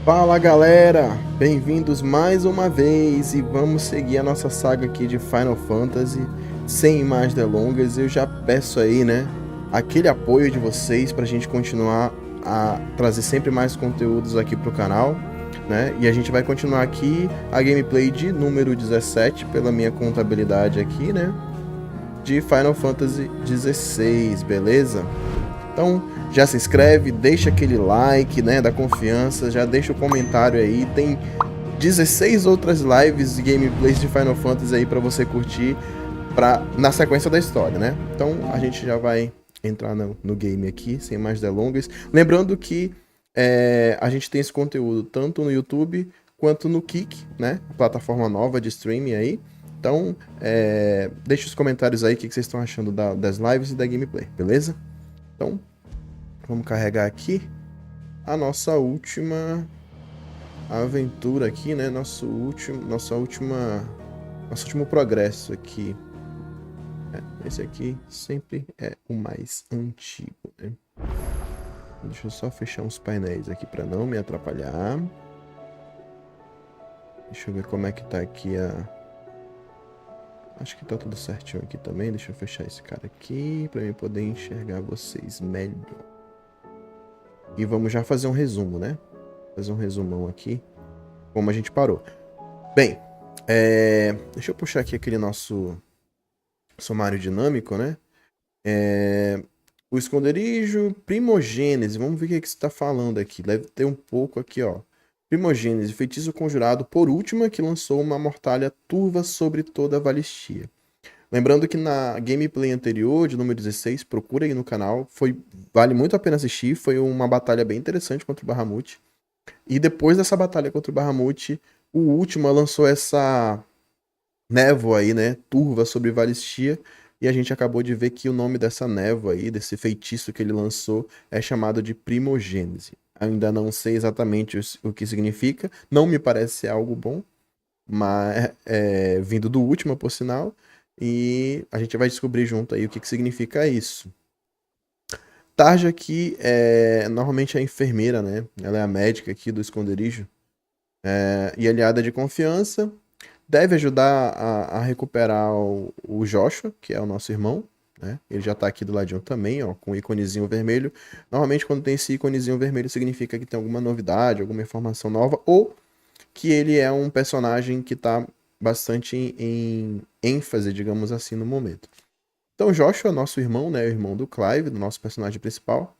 Fala galera, bem-vindos mais uma vez e vamos seguir a nossa saga aqui de Final Fantasy. Sem mais delongas, eu já peço aí, né, aquele apoio de vocês pra gente continuar a trazer sempre mais conteúdos aqui pro canal, né? E a gente vai continuar aqui a gameplay de número 17 pela minha contabilidade aqui, né, de Final Fantasy XVI, beleza? Então, já se inscreve, deixa aquele like, né, da confiança, já deixa o comentário aí. Tem 16 outras lives e gameplays de Final Fantasy aí para você curtir na sequência da história, né? Então, a gente já vai entrar no game aqui, sem mais delongas. Lembrando que a gente tem esse conteúdo tanto no YouTube quanto no Kick, né? A plataforma nova de streaming aí. Então, deixa os comentários aí o que vocês estão achando das lives e da gameplay, beleza? Então, vamos carregar aqui a nossa última aventura aqui, né? Nosso último progresso aqui. Esse aqui sempre é o mais antigo, né? Deixa eu só fechar uns painéis aqui para não me atrapalhar. Deixa eu ver como é que tá aqui Acho que tá tudo certinho aqui também. Deixa eu fechar esse cara aqui para eu poder enxergar vocês melhor. E vamos já fazer um resumo, né? Fazer um resumão aqui, como a gente parou. Bem, deixa eu puxar aqui aquele nosso sumário dinâmico, né? O esconderijo, primogênese. Vamos ver o que você está falando aqui. Deve ter um pouco aqui, ó. Primogênese, feitiço conjurado por última que lançou uma mortalha turva sobre toda a Valistia. Lembrando que na gameplay anterior, de número 16, procura aí no canal, vale muito a pena assistir, foi uma batalha bem interessante contra o Bahamut. E depois dessa batalha contra o Bahamut, o último lançou essa névoa aí, né, turva sobre Valistia, e a gente acabou de ver que o nome dessa névoa aí, desse feitiço que ele lançou, é chamado de primogênese. Ainda não sei exatamente o que significa, não me parece ser algo bom, mas vindo do último, por sinal, e a gente vai descobrir junto aí o que significa isso. Tarja aqui normalmente é a enfermeira, né? Ela é a médica aqui do esconderijo. E aliada de confiança. Deve ajudar a recuperar o Joshua, que é o nosso irmão. Né? Ele já tá aqui do ladinho também, ó, com o íconezinho vermelho. Normalmente quando tem esse íconezinho vermelho significa que tem alguma novidade, alguma informação nova, ou que ele é um personagem que tá bastante em ênfase, digamos assim, no momento. Então, Joshua, nosso irmão, né, o irmão do Clive, do nosso personagem principal,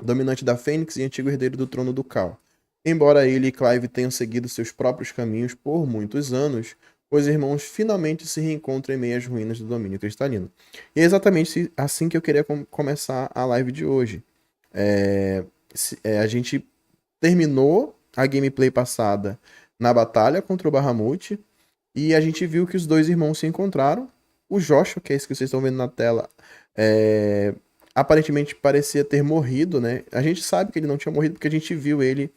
dominante da Fênix e antigo herdeiro do trono do Cal. Embora ele e Clive tenham seguido seus próprios caminhos por muitos anos, os irmãos finalmente se reencontram em meio às ruínas do domínio cristalino. E é exatamente assim que eu queria começar a live de hoje. A gente terminou a gameplay passada na batalha contra o Bahamut e a gente viu que os dois irmãos se encontraram. O Joshua, que é esse que vocês estão vendo na tela, aparentemente parecia ter morrido, né? A gente sabe que ele não tinha morrido porque a gente viu ele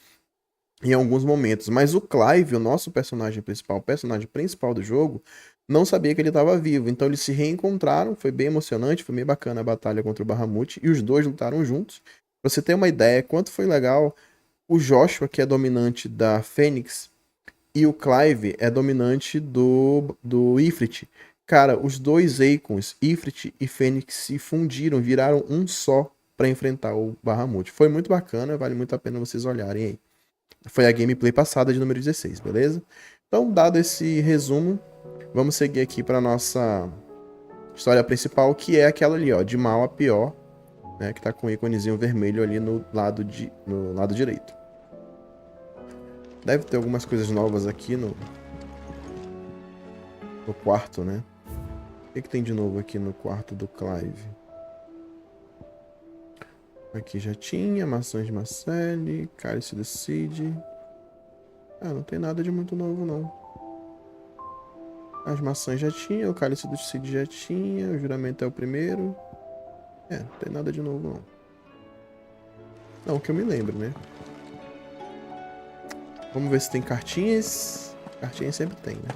em alguns momentos. Mas o Clive, o nosso personagem principal, o personagem principal do jogo, não sabia que ele estava vivo. Então eles se reencontraram, foi bem emocionante, foi bem bacana a batalha contra o Bahamut e os dois lutaram juntos. Pra você ter uma ideia quanto foi legal, o Joshua, que é dominante da Fênix, e o Clive é dominante do Ifrit. Cara, os dois Icons, Ifrit e Fênix, se fundiram, viraram um só para enfrentar o Bahamut. Foi muito bacana, vale muito a pena vocês olharem aí. Foi a gameplay passada de número 16, beleza? Então, dado esse resumo, vamos seguir aqui para nossa história principal, que é aquela ali, ó, de mal a pior, né, que tá com o íconezinho vermelho ali no lado direito. Deve ter algumas coisas novas aqui no quarto, né? O que tem de novo aqui no quarto do Clive? Aqui já tinha, maçãs de Marcelle, cálice do Cid. Não tem nada de muito novo, não. As maçãs já tinha, o cálice do Cid já tinha, o juramento é o primeiro. Não tem nada de novo, não. Não, que eu me lembro, né? Vamos ver se tem cartinhas. Cartinhas sempre tem, né?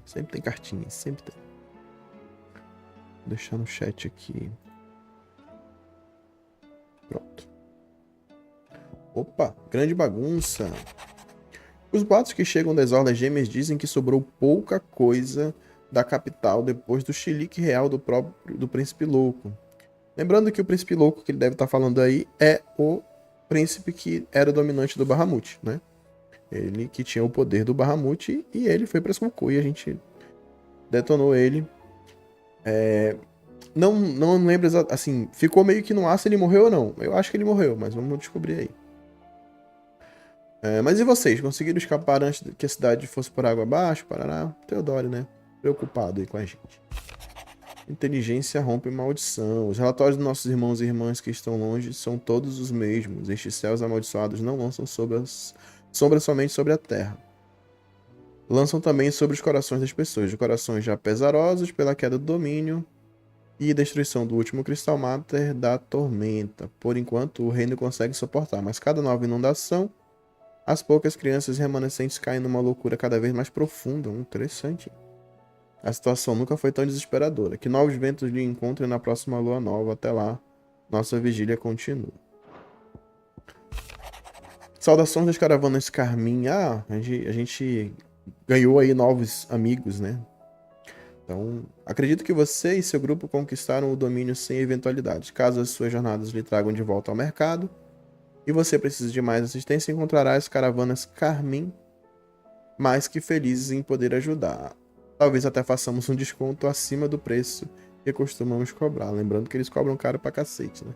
Sempre tem cartinhas, sempre tem. Vou deixar no chat aqui. Pronto. Opa, grande bagunça. Os boatos que chegam das Orlas Gêmeas dizem que sobrou pouca coisa da capital depois do chilique real do Príncipe Louco. Lembrando que o Príncipe Louco que ele deve estar falando aí é o príncipe que era o dominante do Bahamut, né? Ele que tinha o poder do Bahamut e ele foi pra Skulku e a gente detonou ele. Não lembro exatamente, assim, ficou meio que no ar se ele morreu ou não. Eu acho que ele morreu, mas vamos descobrir aí. Mas e vocês? Conseguiram escapar antes que a cidade fosse por água abaixo? Parará? Teodoro, né? Preocupado aí com a gente. Inteligência rompe maldição. Os relatórios dos nossos irmãos e irmãs que estão longe são todos os mesmos. Estes céus amaldiçoados não lançam sombras somente sobre a terra. Lançam também sobre os corações das pessoas. De corações já pesarosos pela queda do domínio e destruição do último cristal máter da tormenta. Por enquanto, o reino consegue suportar, mas cada nova inundação, as poucas crianças remanescentes caem numa loucura cada vez mais profunda. Interessante. A situação nunca foi tão desesperadora. Que novos ventos lhe encontrem na próxima lua nova. Até lá, nossa vigília continua. Saudações das caravanas Carmim. Ah, a gente ganhou aí novos amigos, né? Então, acredito que você e seu grupo conquistaram o domínio sem eventualidades. Caso as suas jornadas lhe tragam de volta ao mercado e você precise de mais assistência, encontrará as caravanas Carmim mais que felizes em poder ajudar. Talvez até façamos um desconto acima do preço que costumamos cobrar. Lembrando que eles cobram caro pra cacete, né?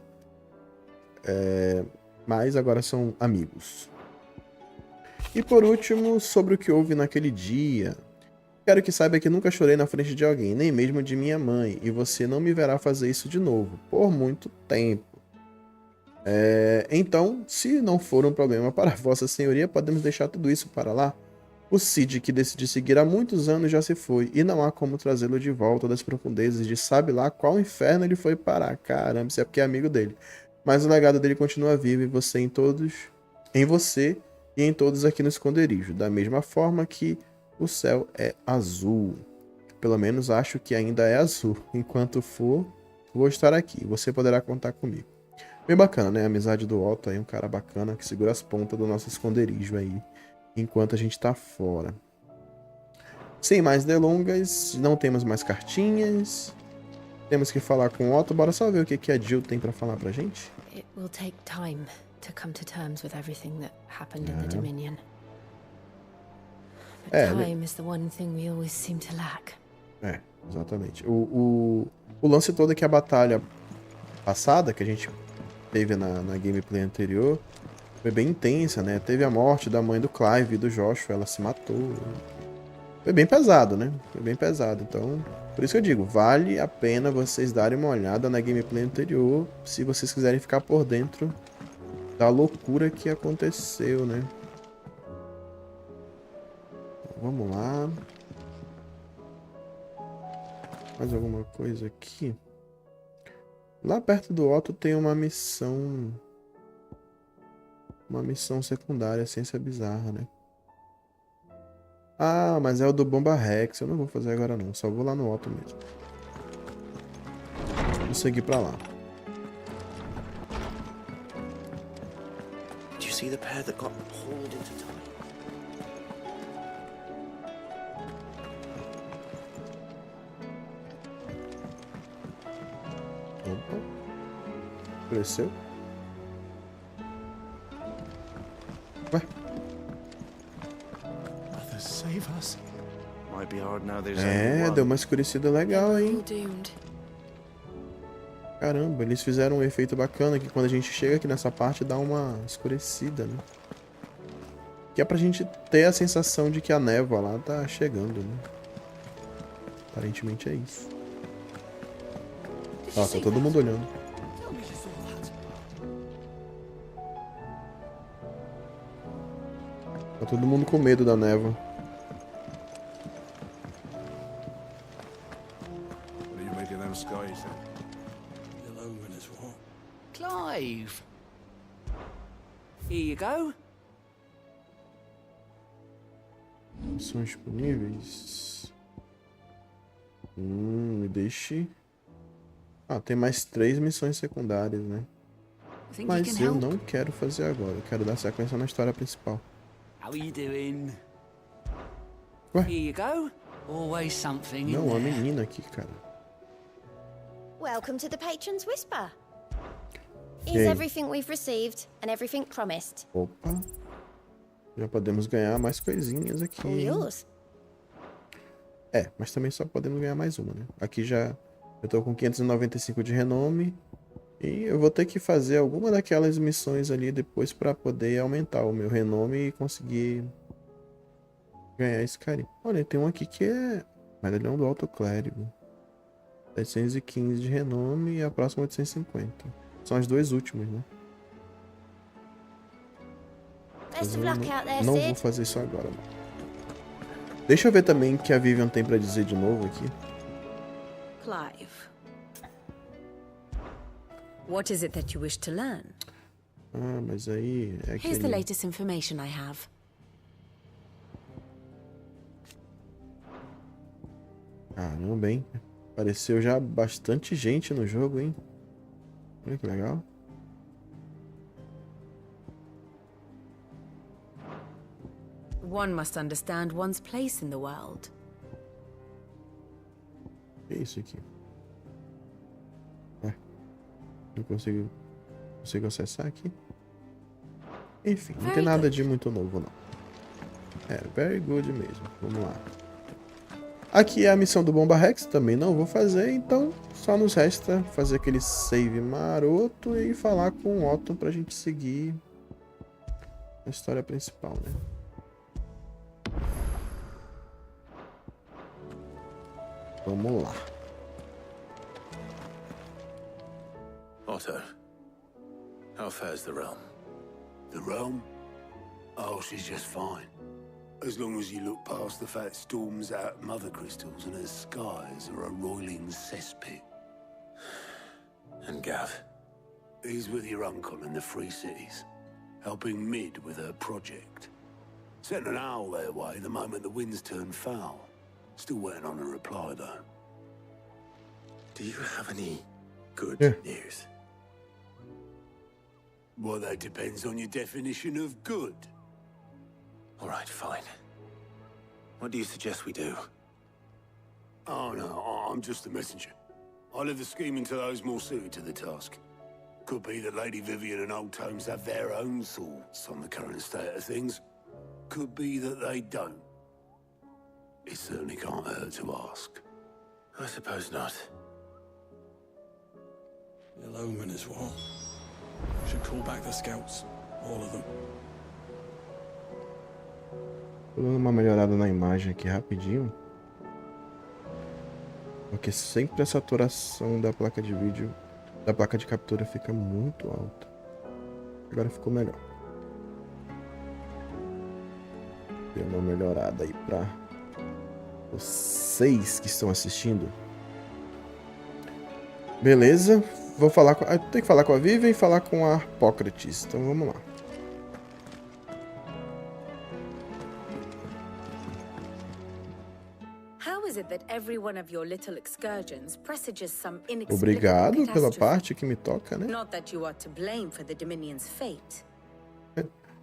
Mas agora são amigos. E por último, sobre o que houve naquele dia. Quero que saiba que nunca chorei na frente de alguém, nem mesmo de minha mãe, e você não me verá fazer isso de novo, por muito tempo. Então, se não for um problema para Vossa Senhoria, podemos deixar tudo isso para lá. O Cid, que decidi seguir há muitos anos, já se foi, e não há como trazê-lo de volta das profundezas de sabe lá qual inferno ele foi parar. Caramba, isso é porque é amigo dele. Mas o legado dele continua vivo e você em você e em todos aqui no esconderijo, da mesma forma que o céu é azul. Pelo menos acho que ainda é azul. Enquanto for, vou estar aqui. Você poderá contar comigo. Bem bacana, né? A amizade do Otto aí, um cara bacana que segura as pontas do nosso esconderijo aí, enquanto a gente tá fora. Sem mais delongas, não temos mais cartinhas. Temos que falar com o Otto. Bora só ver o que a Jill tem pra falar pra gente. It will take time to come to terms with everything that happened in the Dominion. But time is the one thing we always seem to lack. Exatamente. O lance todo é que a batalha passada, que a gente teve na gameplay anterior, foi bem intensa, né? Teve a morte da mãe do Clive e do Joshua, ela se matou. Foi bem pesado, né? Foi bem pesado. Então, por isso que eu digo, vale a pena vocês darem uma olhada na gameplay anterior, se vocês quiserem ficar por dentro da loucura que aconteceu, né? Vamos lá. Mais alguma coisa aqui? Lá perto do Otto tem uma missão. Uma missão secundária, ciência bizarra, né? Ah, mas é o do Bomba Rex. Eu não vou fazer agora não. Só vou lá no Otto mesmo. Vou seguir pra lá. Did you see the pair that got pulled into time? Opa. Cresceu. Ué? Brothers, save us. Might be hard now there's Deu uma escurecida legal, hein? Doomed. Caramba, eles fizeram um efeito bacana que quando a gente chega aqui nessa parte dá uma escurecida, né? Que é pra gente ter a sensação de que a névoa lá tá chegando, né? Aparentemente é isso. Ó, tá todo mundo olhando. Tá todo mundo com medo da névoa. What do you make of them skies then? You'll open as well. Clive! Here you go. Missões disponíveis. Me deixe. Ah, tem mais 3 missões secundárias, né? Think you Mas can eu help? não quero fazer agora. Eu quero dar sequência na história principal. How are you doing? Ué? Here you go. Always something in Não, a there. menina aqui, cara. Welcome to the Patron's Whisper. Is Yay. everything we've received and everything promised? Opa. Já podemos ganhar mais coisinhas aqui. All yours. É, mas também só podemos ganhar mais uma, né? Aqui já... Eu tô com 595 de renome. E eu vou ter que fazer alguma daquelas missões ali depois pra poder aumentar o meu renome e conseguir ganhar esse carinho. Olha, tem um aqui que é medalhão do Alto Clérigo. 715 de renome e a próxima 850. São as duas últimas, né? Mas Best eu of luck out there, não vou Sid. fazer isso agora, não. Deixa eu ver também o que a Vivian tem pra dizer de novo aqui. Clive. What is it that you wish to learn? Ah, mas aí é Here's the aquele... latest information I have. Caramba, hein? Apareceu já bastante gente no jogo, hein? Olha que legal. One must understand one's place in the world. O que é isso aqui? Não consigo acessar aqui. Enfim, não tem nada de muito novo, não. É, very good mesmo. Vamos lá. Aqui é a missão do Bomba Rex, também não vou fazer, então só nos resta fazer aquele save maroto e falar com o Otto pra gente seguir a história principal, né? Vamos lá. Otto, how fares the realm? The realm? Oh, she's just fine. As long as you look past the fat storms out mother crystals and her skies are a roiling cesspit. And Gav? He's with your uncle in the Free Cities, helping Mid with her project. Sent an owl their way the moment the winds turned foul. Still waiting on a reply, though. Do you have any good news? Well, that depends on your definition of good. All right, fine. What do you suggest we do? Oh, no, I'm just a messenger. I leave the scheming to those more suited to the task. Could be that Lady Vivian and Old Tomes have their own thoughts on the current state of things. Could be that they don't. It certainly can't hurt to ask. I suppose not. The omen is what? Should call back the scouts. All of them. Tô dando uma melhorada na imagem aqui rapidinho. Porque sempre a saturação da placa de vídeo, da placa de captura fica muito alta. Agora ficou melhor. Deu uma melhorada aí pra vocês que estão assistindo. Beleza. Vou falar com... Eu tenho que falar com a Vivian e falar com a Hipócrates. Então vamos lá. How is it that every one of your little excursions presages some inexplicable Obrigado pela catastrophe? parte que me toca, né? Not that you are to blame for the Dominion's fate.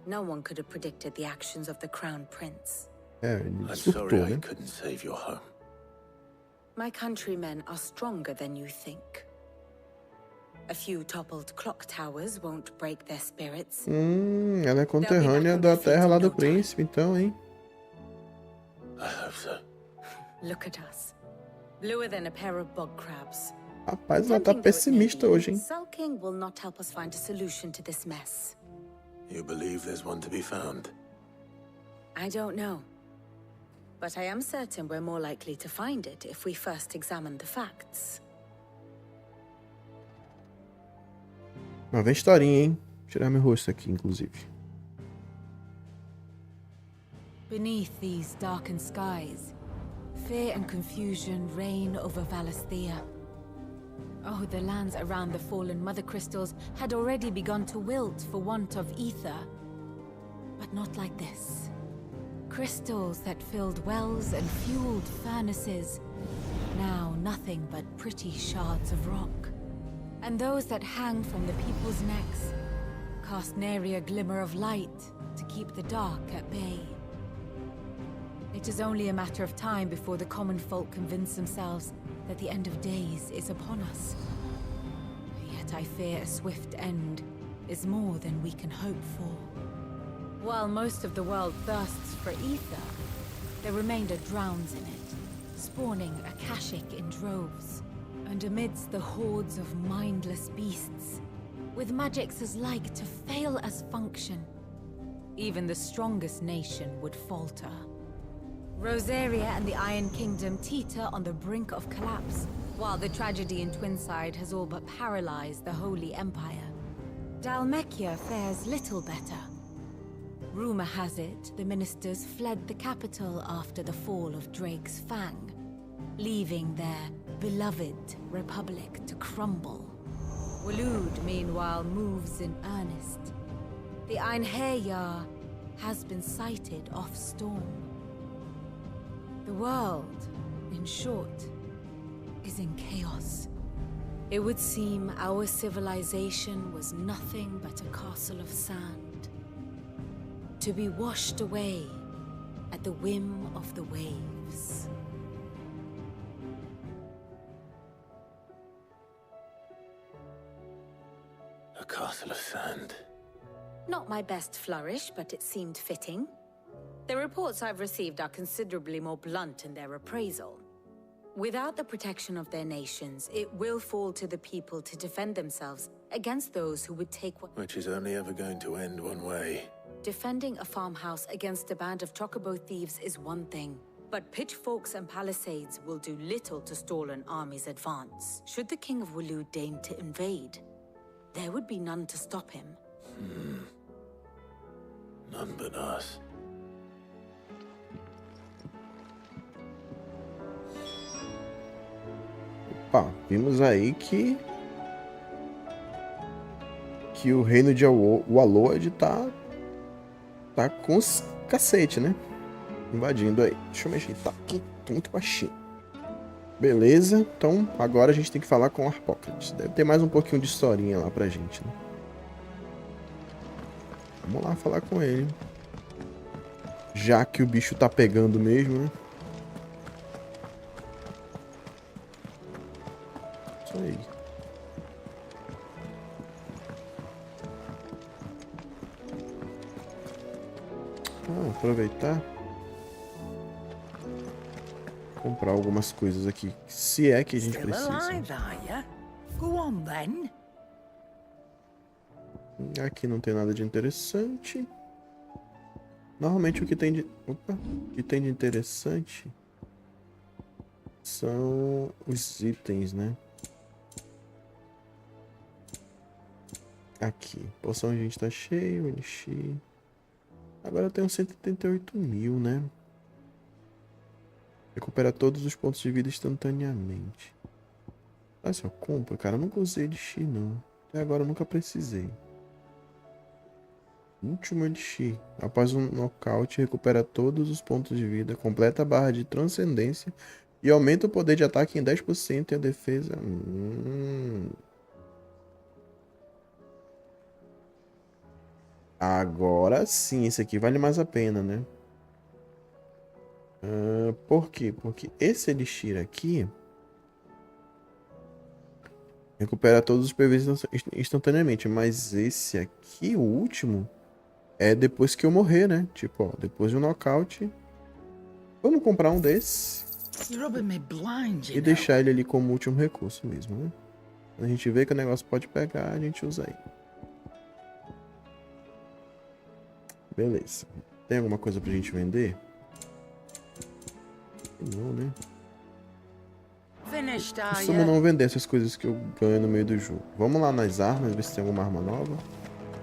No one could have predicted the actions of the Crown Prince. É, ele I'm surtou, sorry I né? couldn't save your home. My countrymen are stronger than you think. A few toppled clock towers won't break their spirits. Ela é conterrânea da terra lá do príncipe, então, hein? I hope so. Look at us. Bluer than a pair of bog crabs. Rapaz, ela tá pessimista hoje, hein? Sulking will not help us find a solution to this mess. You believe there's one to be found? I don't know. But I am certain we're more likely to find it if we first examine the facts. Mas vem historinha, hein? Vou tirar meu rosto aqui, inclusive. Beneath these darkened skies, fear and confusion reign over Valisthea. Oh, the lands around the fallen mother crystals had already begun to wilt for want of ether. But not like this. Crystals that filled wells and fueled furnaces. Now nothing but pretty shards of rock. and those that hang from the people's necks cast nary a glimmer of light to keep the dark at bay. It is only a matter of time before the common folk convince themselves that the end of days is upon us. Yet I fear a swift end is more than we can hope for. While most of the world thirsts for ether, the remainder drowns in it, spawning Akashic in droves. And amidst the hordes of mindless beasts, with magics as like to fail as function, even the strongest nation would falter. Rosaria and the Iron Kingdom teeter on the brink of collapse, while the tragedy in Twinside has all but paralyzed the Holy Empire. Dalmekia fares little better. Rumor has it the ministers fled the capital after the fall of Drake's Fang, leaving their beloved republic to crumble. Waloed, meanwhile, moves in earnest. The Einherjar has been sighted off storm. The world, in short, is in chaos. It would seem our civilization was nothing but a castle of sand, to be washed away at the whim of the waves. A castle of sand. Not my best flourish, but it seemed fitting. The reports I've received are considerably more blunt in their appraisal. Without the protection of their nations, it will fall to the people to defend themselves against those who would take what... Which is only ever going to end one way. Defending a farmhouse against a band of chocobo thieves is one thing, but pitchforks and palisades will do little to stall an army's advance. Should the King of Waloed deign to invade, there would be none to stop him. None but us. Opa, vimos aí que o reino de Waloed tá com os cacete, né? Invadindo aí. Deixa eu mexer, tá aqui muito baixinho. Beleza, então agora a gente tem que falar com o Harpócrates. Deve ter mais um pouquinho de historinha lá pra gente, né? Vamos lá falar com ele. Já que o bicho tá pegando mesmo, né? Isso aí. Aproveitar. Comprar algumas coisas aqui. Se é que a gente precisa. Aqui não tem nada de interessante. Normalmente o que tem de... Opa! O que tem de interessante são os itens, né? Aqui. Poção a gente tá cheio. Elixir. Agora eu tenho 188 mil, né? Recupera todos os pontos de vida instantaneamente. Ah, se eu compro, cara, eu nunca usei elixir, não. Até agora eu nunca precisei. Último elixir. Após um nocaute, recupera todos os pontos de vida, completa a barra de transcendência e aumenta o poder de ataque em 10% e a defesa... Agora sim, esse aqui vale mais a pena, né? Por quê? Porque esse elixir aqui recupera todos os PVs instantaneamente, mas esse aqui, o último, é depois que eu morrer, né? Tipo, ó, depois de um nocaute. Vamos comprar um desses e deixar ele ali como último recurso mesmo, né? Quando a gente vê que o negócio pode pegar, a gente usa aí. Beleza. Tem alguma coisa pra gente vender? Não, né? Costumo não vender essas coisas que eu ganho no meio do jogo. Vamos lá nas armas, ver se tem alguma arma nova.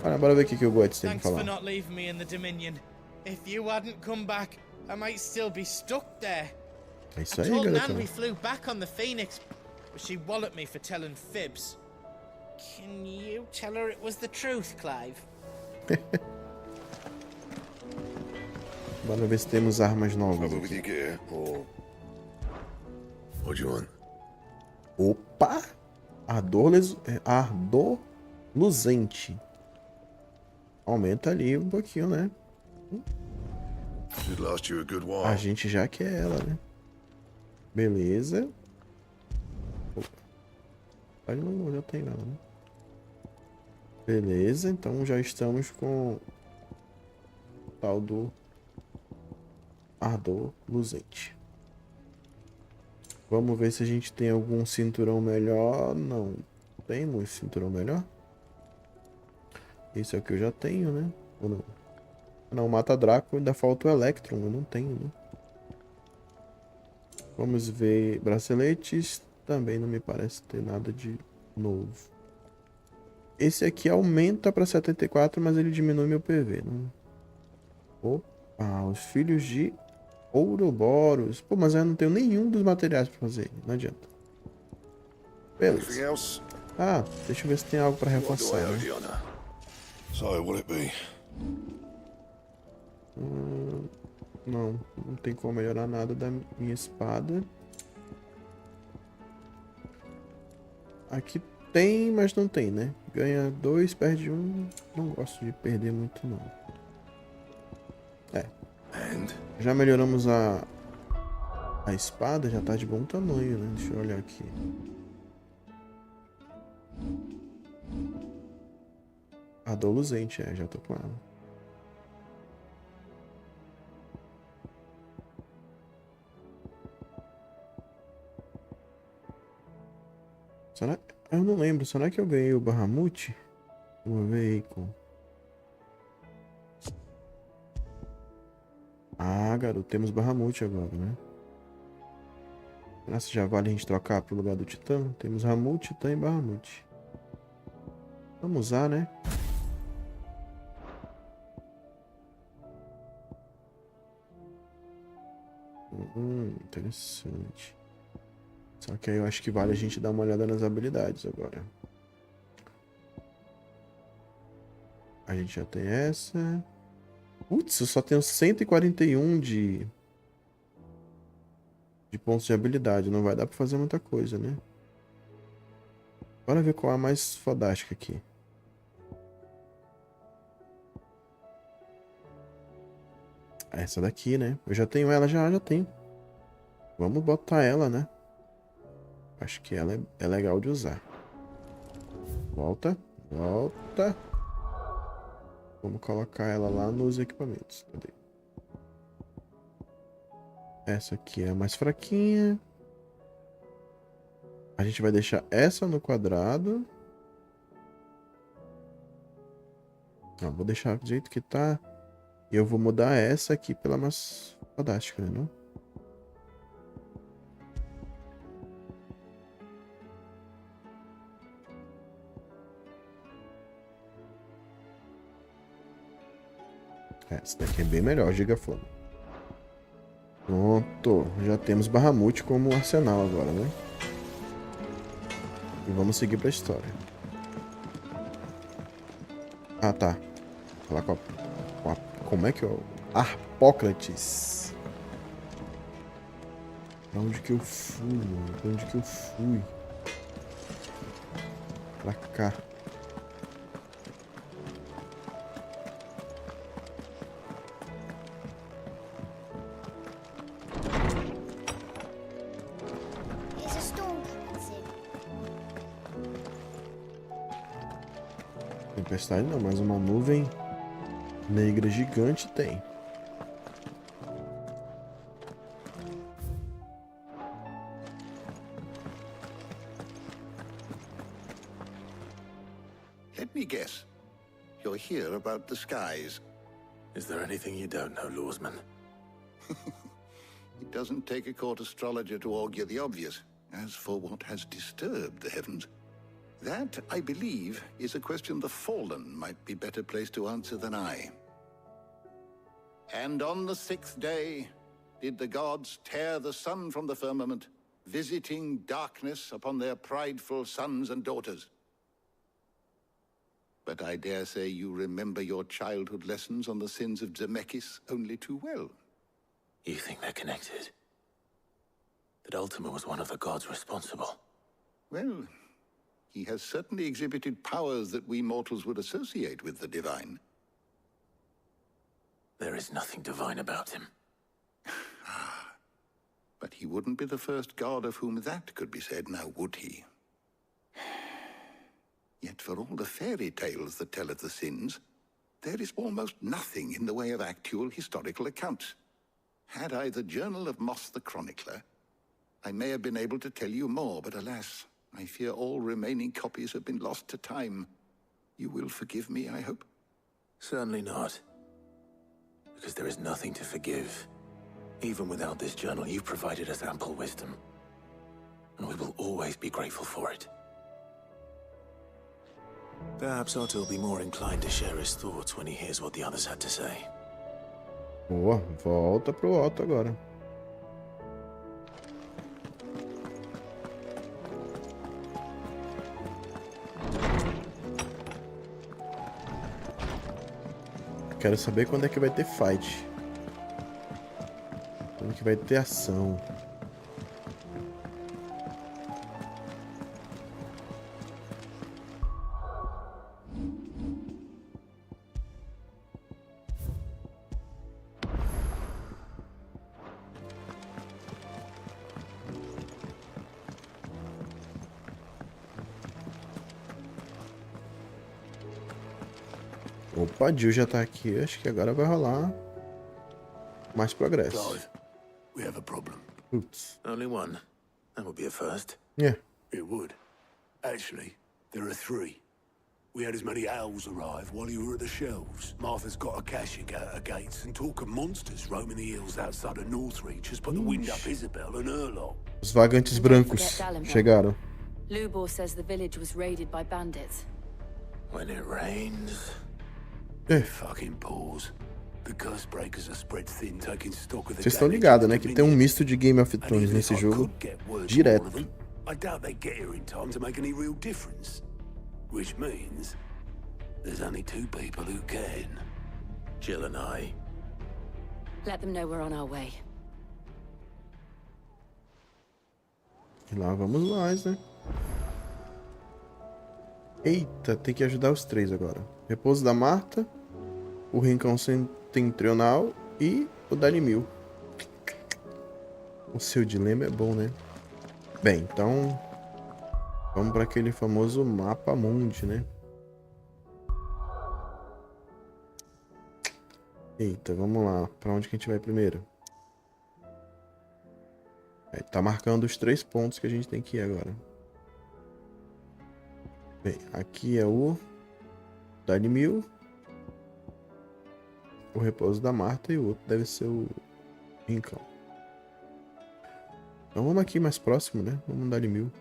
Olha, bora ver o que o Goetz tem pra falar. É isso aí, garotão. Bora ver se temos armas novas aqui. What do you want? Opa! Ardor luzente. Aumenta ali um pouquinho, né? Should last you a good while. A gente já quer ela, né? Beleza. Opa. Não, já tem ela, né? Beleza, então já estamos com o tal do ardor luzente. Vamos ver se a gente tem algum cinturão melhor. Não temos cinturão melhor. Esse é o que eu já tenho, né? Ou não? Não, mata Draco, ainda falta o Electron. Eu não tenho, né? Vamos ver braceletes. Também não me parece ter nada de novo. Esse aqui aumenta para 74, mas ele diminui meu PV. Não? Opa, os filhos de Ouroboros. Pô, mas eu não tenho nenhum dos materiais para fazer. Não adianta. Beleza. Ah, deixa eu ver se tem algo para reforçar. Né? Não tem como melhorar nada da minha espada. Aqui tem, mas não tem, né? Ganha 2, perde 1. Não gosto de perder muito, não. Já melhoramos a espada, já tá de bom tamanho, né? Deixa eu olhar aqui. A do luzente, já tô com ela. Será? Eu não lembro. Será que eu ganhei o Bahamut? Vamos ver aí com... Ah, garoto. Temos Bahamut agora, né? Será que já vale a gente trocar pro lugar do Titã? Temos Hamut, Titã e Bahamut. Vamos usar, né? Interessante. Só que aí eu acho que vale a gente dar uma olhada nas habilidades agora. A gente já tem essa. Putz, eu só tenho 141 de pontos de habilidade. Não vai dar pra fazer muita coisa, né? Bora ver qual é a mais fodástica aqui. Essa daqui, né? Eu já tenho ela, já tenho. Vamos botar ela, né? Acho que ela é legal de usar. Volta. Vamos colocar ela lá nos equipamentos. Cadê? Essa aqui é a mais fraquinha. A gente vai deixar essa no quadrado. Não, vou deixar do jeito que tá. E eu vou mudar essa aqui pela mais fantástica, né? Não? Essa daqui é bem melhor, gigafone. Pronto, já temos Bahamut como arsenal agora, né? E vamos seguir pra história. Ah, tá. Falar com a como é que é o Harpócrates? Pra onde que eu fui, mano? Pra onde que eu fui? Pra cá. Tempestade não, mas uma nuvem negra gigante tem. Let me guess. You're here about the skies. Is there anything you don't know, Lawsman? It doesn't take a court astrologer to augur the obvious. As for what has disturbed the heavens, that, I believe, is a question the Fallen might be better placed to answer than I. And on the 6th day did the gods tear the sun from the firmament, visiting darkness upon their prideful sons and daughters. But I dare say you remember your childhood lessons on the sins of Zemeckis only too well. You think they're connected? That Ultima was one of the gods responsible? Well, he has certainly exhibited powers that we mortals would associate with the divine. There is nothing divine about him. But he wouldn't be the first god of whom that could be said, now would he? Yet for all the fairy tales that tell of the sins, there is almost nothing in the way of actual historical accounts. Had I the Journal of Moss the Chronicler, I may have been able to tell you more, but alas, I fear all remaining copies have been lost to time. You will forgive me, I hope? Certainly not. Because there is nothing to forgive. Even without this journal, you've provided us ample wisdom. And we will always be grateful for it. Perhaps Otto will be more inclined to share his thoughts when he hears what the others had to say. Boa, volta pro Otto agora. Quero saber quando é que vai ter fight. Quando que vai ter ação. Opa, Jill já tá aqui. Acho que agora vai rolar mais progresso. Clive, we have a problem. Oops. Only one. That would be a first. Yeah. It would. Actually, there are three. We had as many owls arrive while you were at the shelves. Martha's got a cashier at her gates, and talk of monsters roaming the hills outside of Northreach has put the wind up Isabel and her lot. Os vagantes brancos chegaram. Lubor says the village was raided by bandits. When it rains... Fucking pause. The curse breakers are spread thin, taking stock of the Vocês estão ligados, né? Que tem um misto de Game of Thrones nesse jogo. Direto. I doubt they get here in time to make any real difference. Which means there's only two people who can. Jill and I. Let them know we're on our way. E lá vamos nós, né? Eita, tem que ajudar os três agora. Repouso da Marta, o Rincão Setentrional e o Dalimil. O seu dilema é bom, né? Bem, então vamos para aquele famoso mapa mundi, né? Eita, vamos lá. Para onde que a gente vai primeiro? Tá marcando os 3 pontos que a gente tem que ir agora. Bem, aqui é o Dalimil, o repouso da Marta e o outro deve ser o Rincão. Então vamos aqui mais próximo, né? Vamos no Dalimil.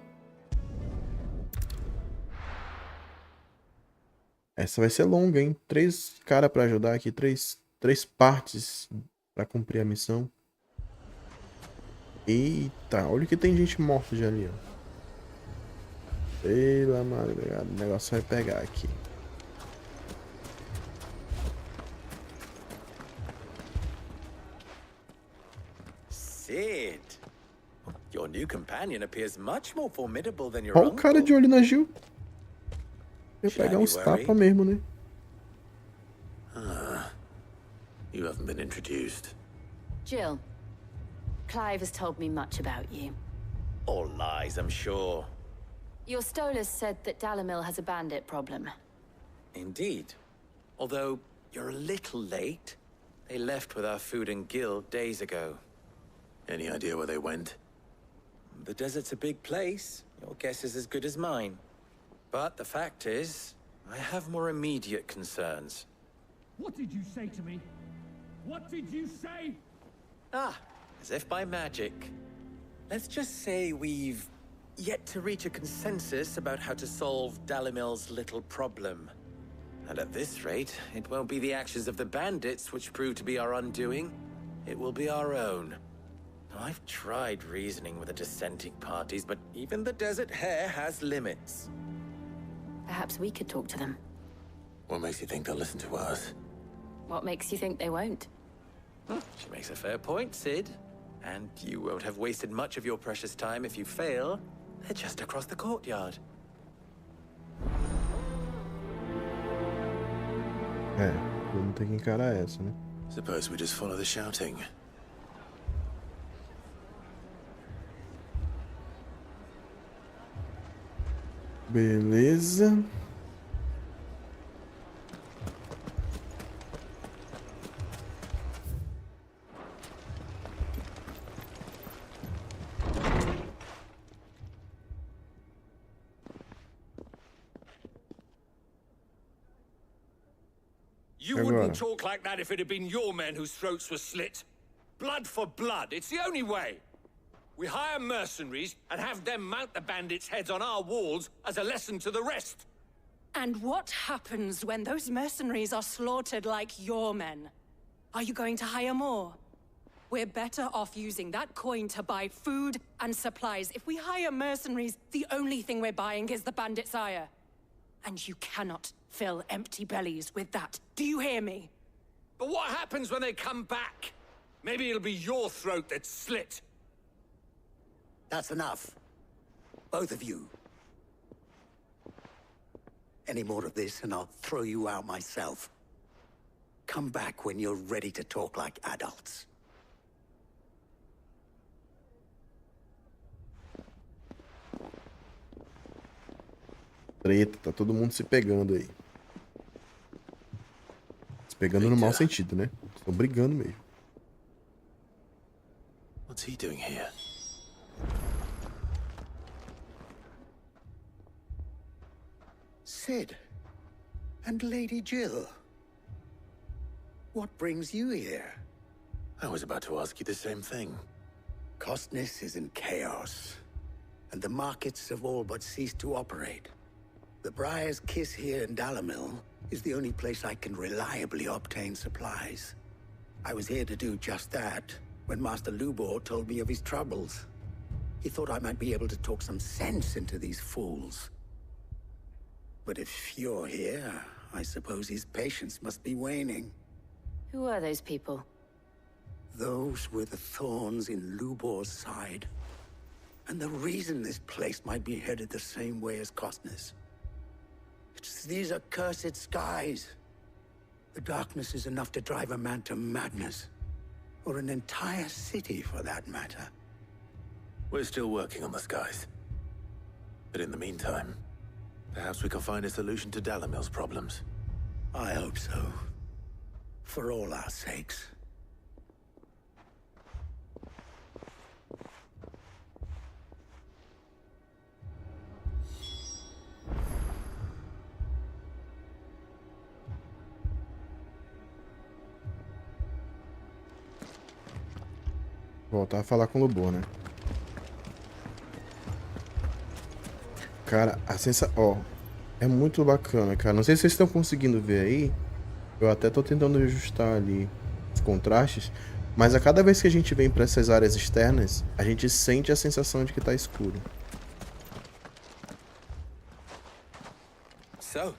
Essa vai ser longa, hein? 3 caras pra ajudar aqui, 3 partes pra cumprir a missão. Eita, olha que tem gente morta já ali, ó. Pela madrugada, o negócio vai pegar aqui. Sid, your new companion appears much more formidable than your Olha o uncle. cara de olho na Jill. Eu pegar uns tapas mesmo, né? You haven't been introduced. Jill, Clive has told me much about you. All lies, I'm sure. Your Stolas said that Dalimil has a bandit problem. Indeed. Although, you're a little late. They left with our food and guild days ago. Any idea where they went? The desert's a big place. Your guess is as good as mine. But the fact is, I have more immediate concerns. What did you say to me? What did you say? Ah, as if by magic. Let's just say we've yet to reach a consensus about how to solve Dalimil's little problem. And at this rate, it won't be the actions of the bandits which prove to be our undoing. It will be our own. I've tried reasoning with the dissenting parties, but even the Desert Hare has limits. Perhaps we could talk to them. What makes you think they'll listen to us? What makes you think they won't? She makes a fair point, Sid. And you won't have wasted much of your precious time if you fail. They're just across the courtyard. É, vamos ter que encarar essa, né? Suppose we just follow the shouting. Beleza. You wouldn't talk like that if it had been your men whose throats were slit. Blood for blood, it's the only way. We hire mercenaries and have them mount the bandits' heads on our walls as a lesson to the rest. And what happens when those mercenaries are slaughtered like your men? Are you going to hire more? We're better off using that coin to buy food and supplies. If we hire mercenaries, the only thing we're buying is the bandits' ire. And you cannot fill empty bellies with that. Do you hear me? But what happens when they come back? Maybe it'll be your throat that's slit. That's enough. Both of you. Any more of this and I'll throw you out myself. Come back when you're ready to talk like adults. Treta, tá todo mundo se pegando aí. Se pegando no mau sentido, né? Estão brigando mesmo. What's he doing here? Sid. And Lady Jill. What brings you here? I was about to ask you the same thing. Costness is in chaos, and the markets have all but ceased to operate. The Briar's Kiss here in Dalamil is the only place I can reliably obtain supplies. I was here to do just that when Master Lubor told me of his troubles. He thought I might be able to talk some sense into these fools. But if you're here, I suppose his patience must be waning. Who are those people? Those were the thorns in Lubor's side. And the reason this place might be headed the same way as Costness. It's these accursed skies. The darkness is enough to drive a man to madness. Or an entire city, for that matter. We're still working on the skies. But in the meantime, perhaps we can find a solution to Dalamil's problems. I hope so. For all our sakes. Voltar a falar com o Lubor, né? Cara, a sensação... Ó, é muito bacana, cara. Não sei se vocês estão conseguindo ver aí. Eu até tô tentando ajustar ali os contrastes. Mas a cada vez que a gente vem para essas áreas externas, a gente sente a sensação de que tá escuro. So,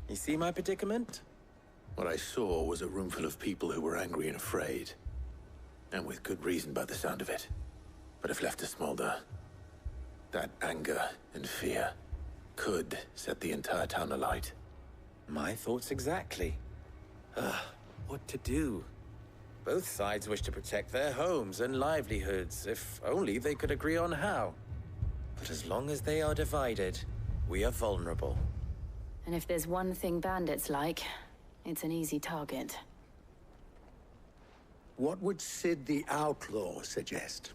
you see my predicament? What I saw was a room full of people who were angry and afraid. And with good reason by the sound of it. But if left to smolder, that anger and fear could set the entire town alight. My thoughts exactly. What to do? Both sides wish to protect their homes and livelihoods, if only they could agree on how. But as long as they are divided, we are vulnerable. And if there's one thing bandits like, it's an easy target. What would Sid the Outlaw suggest?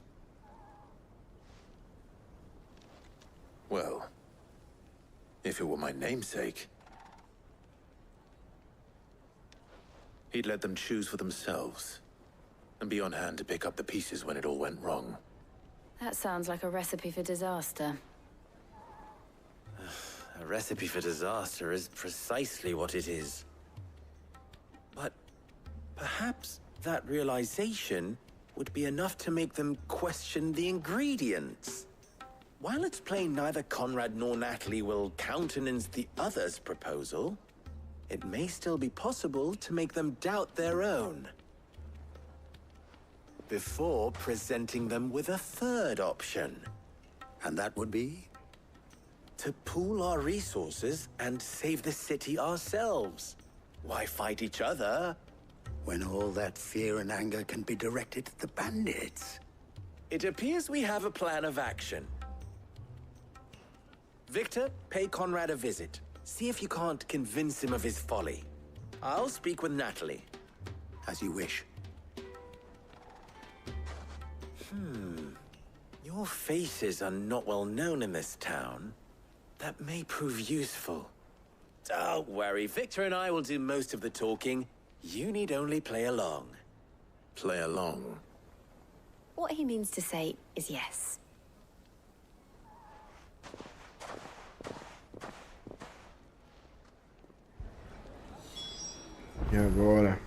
Well, if it were my namesake, he'd let them choose for themselves, and be on hand to pick up the pieces when it all went wrong. That sounds like a recipe for disaster. A recipe for disaster is precisely what it is. But perhaps that realization would be enough to make them question the ingredients. While it's plain neither Conrad nor Natalie will countenance the other's proposal, it may still be possible to make them doubt their own. Before presenting them with a third option. And that would be? To pool our resources and save the city ourselves. Why fight each other? When all that fear and anger can be directed at the bandits. It appears we have a plan of action. Victor, pay Conrad a visit. See if you can't convince him of his folly. I'll speak with Natalie. As you wish. Your faces are not well known in this town. That may prove useful. Don't worry, Victor and I will do most of the talking. You need only play along. Play along? What he means to say is yes. E agora?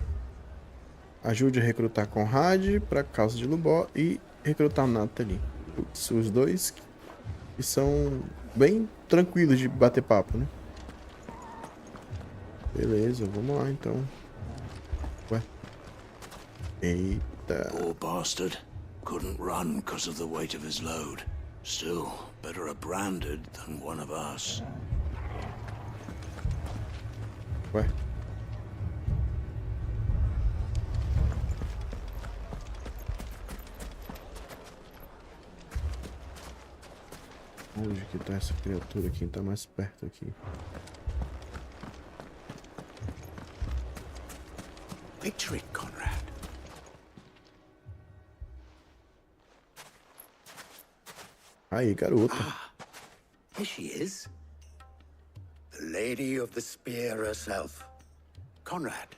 Ajude a recrutar Conrad para causa de Lubó e recrutar Natalie. Putz, os dois que são bem tranquilos de bater papo, né? Beleza, vamos lá então. Ué. Eita. Poor bastard. Couldn't run because of the weight of his load. Still, better a branded than one of us. Ué. Onde que tá essa criatura? Quem tá mais perto aqui? Picture it, Conrad. Aí, garota. Here she is. The Lady of the Spear herself. Conrad,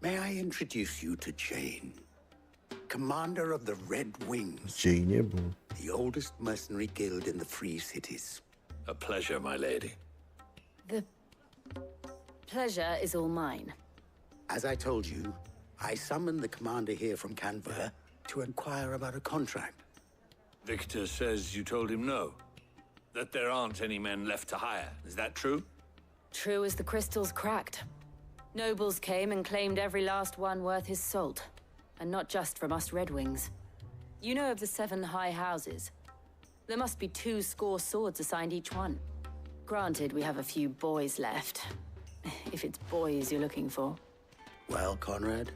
may I introduce you to Jane, commander of the Red Wings. Jane é bom. The oldest mercenary guild in the Free Cities. A pleasure, my lady. The pleasure is all mine. As I told you, I summoned the commander here from Canberra to inquire about a contract. Victor says you told him no. That there aren't any men left to hire. Is that true? True as the crystals cracked. Nobles came and claimed every last one worth his salt. And not just from us Red Wings. You know of the 7 high houses. There must be 2 swords assigned each one. Granted, we have a few boys left. If it's boys you're looking for. Well, Conrad,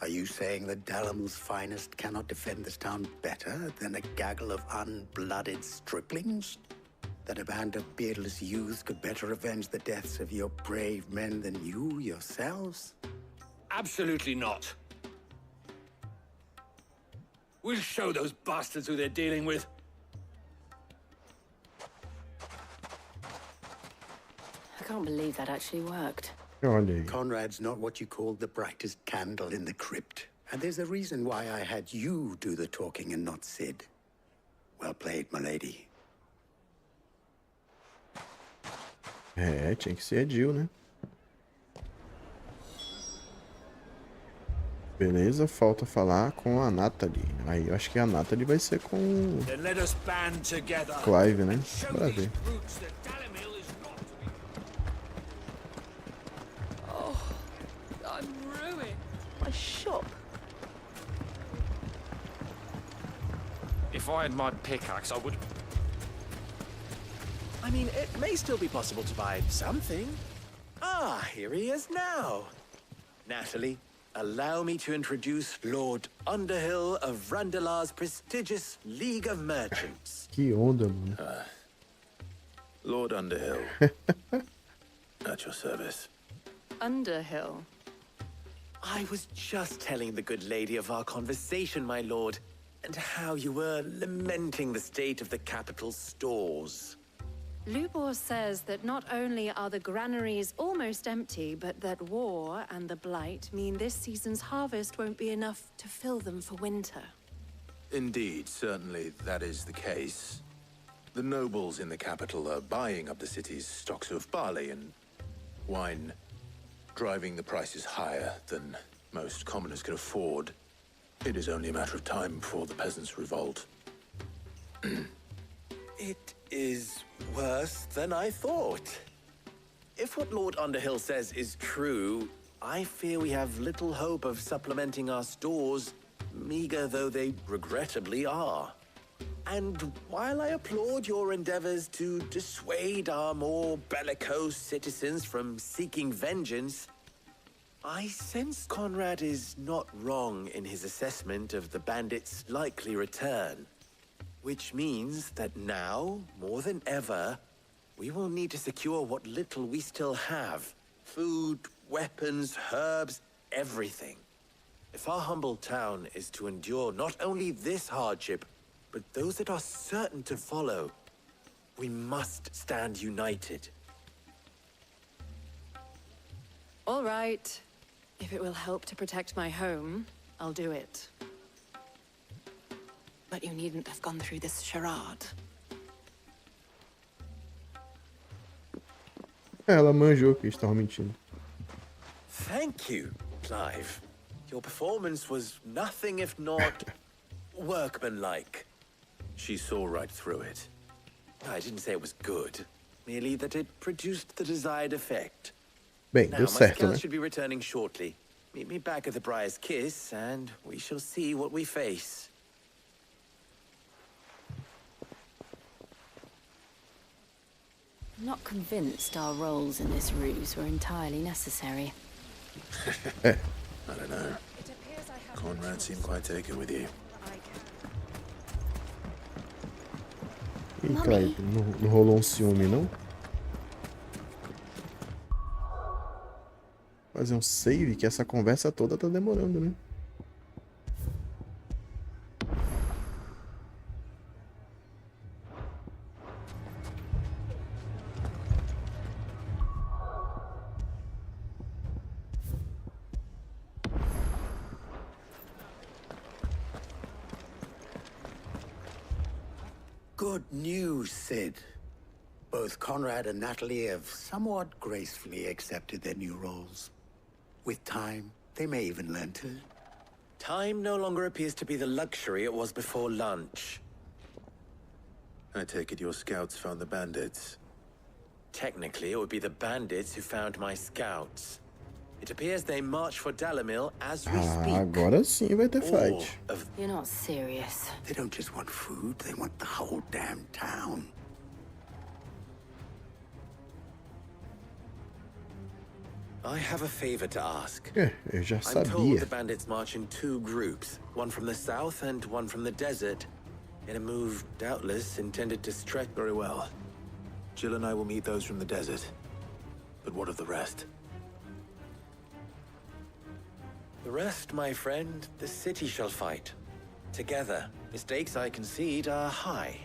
are you saying that Dalamel's finest cannot defend this town better than a gaggle of unblooded striplings? That a band of beardless youths could better avenge the deaths of your brave men than you yourselves? Absolutely not. We'll show those bastards who they're dealing with. I can't believe that actually worked. Conrad's not what you call the brightest candle in the crypt. And there's a reason why I had you do the talking and not Sid. Well played, my lady. É, tinha que ser a Jill, né? Beleza, falta falar com a Natalie. Aí eu acho que a Natalie vai ser com o Clive, né? Bora ver. My shop. If I had my pickaxe, I would... I mean, it may still be possible to buy something. Ah, here he is now. Natalie, allow me to introduce Lord Underhill of Randalar's prestigious League of Merchants. Que onda, mano. Lord Underhill. At your service. Underhill? I was just telling the good lady of our conversation, my lord, and how you were lamenting the state of the capital's stores. Lubor says that not only are the granaries almost empty, but that war and the blight mean this season's harvest won't be enough to fill them for winter. Indeed, certainly that is the case. The nobles in the capital are buying up the city's stocks of barley and wine, driving the prices higher than most commoners can afford. It is only a matter of time before the peasants revolt. It is worse than I thought. If what Lord Underhill says is true, I fear we have little hope of supplementing our stores, meager though they regrettably are. And while I applaud your endeavors to dissuade our more bellicose citizens from seeking vengeance, I sense Conrad is not wrong in his assessment of the bandits' likely return. Which means that now, more than ever, we will need to secure what little we still have. Food, weapons, herbs, everything. If our humble town is to endure not only this hardship, but those that are certain to follow, we must stand united. All right. If it will help to protect my home, I'll do it. But you needn't have gone through this charade. Ela manjou que estava mentindo. Thank you, Clive. Your performance was nothing if not workmanlike. She saw right through it. I didn't say it was good, merely that it produced the desired effect. Bem, Now, deu my certo, scouts né? should be returning shortly. Meet me back at the Briar's Kiss, and we shall see what we face. I'm not convinced our roles in this ruse were entirely necessary. I don't know. Conrad seemed quite taken with you. Ih, Clive, não rolou um ciúme, não? Fazer um save, que essa conversa toda tá demorando, né? Good news, Sid. Both Conrad and Natalie have somewhat gracefully accepted their new roles. With time, they may even learn to... Time no longer appears to be the luxury it was before lunch. I take it your scouts found the bandits. Technically, it would be the bandits who found my scouts. It appears they march for Dalimil as we speak. Agora sim vai ter fight. You're not serious. They don't just want food, they want the whole damn town. I have a favor to ask. É, eu já I'm told sabia. the bandits march in two groups, one from the south and one from the desert, in a move doubtless intended to stretch. Very well. Jill and I will meet those from the desert. But what of the rest? The rest, my friend, the city shall fight. Together. Mistakes, I concede, are high.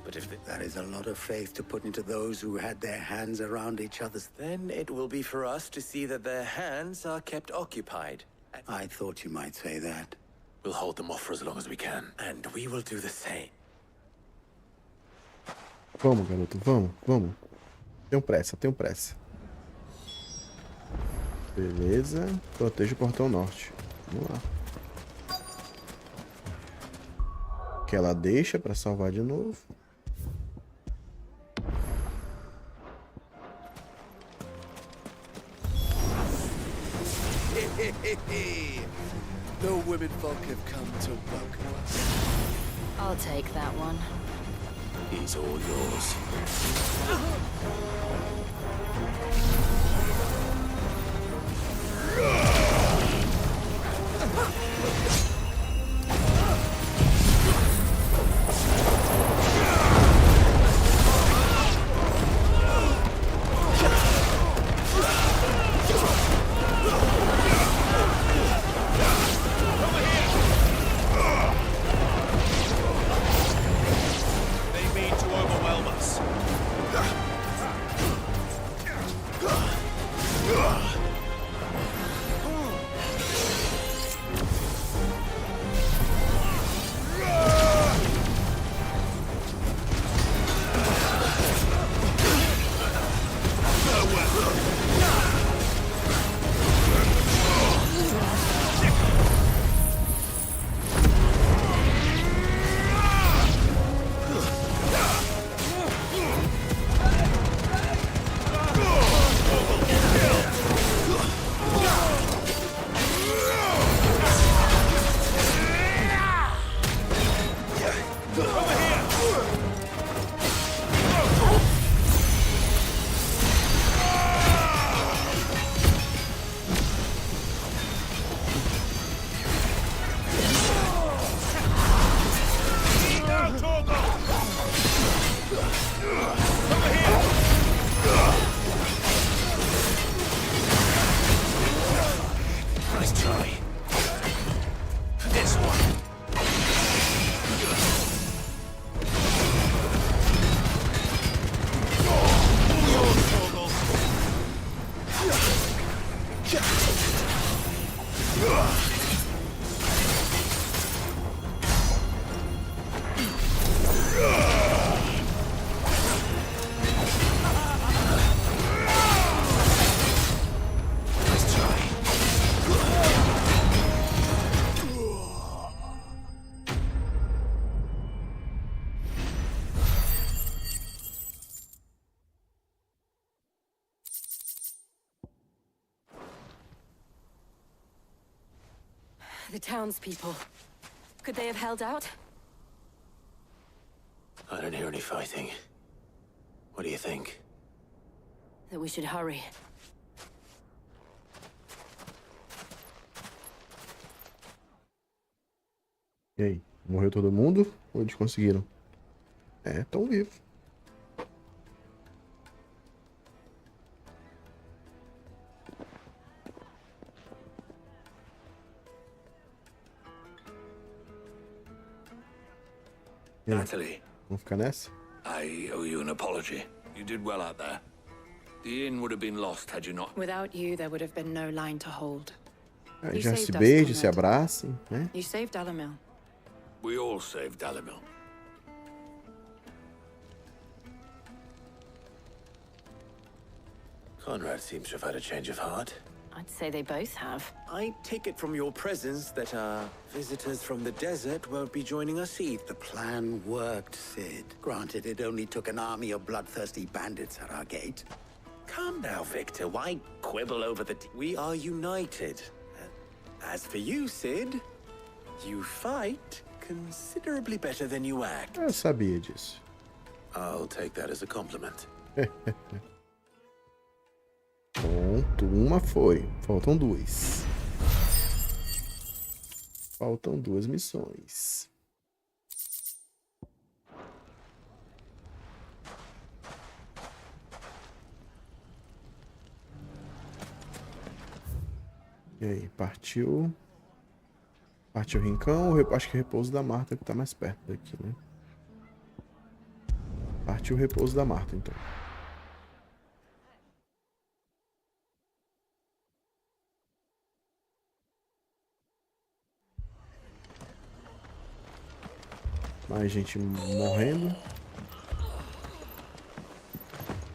But if That is a lot of faith to put into those who had their hands around each other's... then it will be for us to see that their hands are kept occupied. I thought you might say that. We'll hold them off for as long as we can. And we will do the same. Vamos, garoto, vamos, vamos. Tenho pressa, tenho pressa. Beleza. Proteja o portão norte. Vamos lá. Que ela deixa pra salvar de novo. The women folk have come to welcome us. I'll take that one. He's all yours. The townspeople. Could they have held out? I don't hear any fighting. What do you think? That we should hurry. E aí? Morreu todo mundo? Ou eles conseguiram? É, estão vivos. Natalie. Vamos ficar nessa? I owe you an apology. You did well out there. The inn would have been lost had you not. Without you, there would have been no line to hold. Aí You já saved se us, beijam, se Conrad. abracem, né? You saved Dalamil. We all saved Dalamil. Conrad seems to have had a change of heart. I'd say they both have. I take it from your presence that our visitors from the desert won't be joining us either. The plan worked, Sid. Granted, it only took an army of bloodthirsty bandits at our gate. Come now, Victor. Why quibble over the... We are united. As for you, Sid, you fight considerably better than you act. Eu sabia disso. I'll take that as a compliment. Pronto, uma foi. Faltam duas. Faltam duas missões. E aí, partiu. Partiu o rincão. Acho que o repouso da Marta que tá mais perto daqui, né? Partiu o repouso da Marta, então. Mais gente morrendo.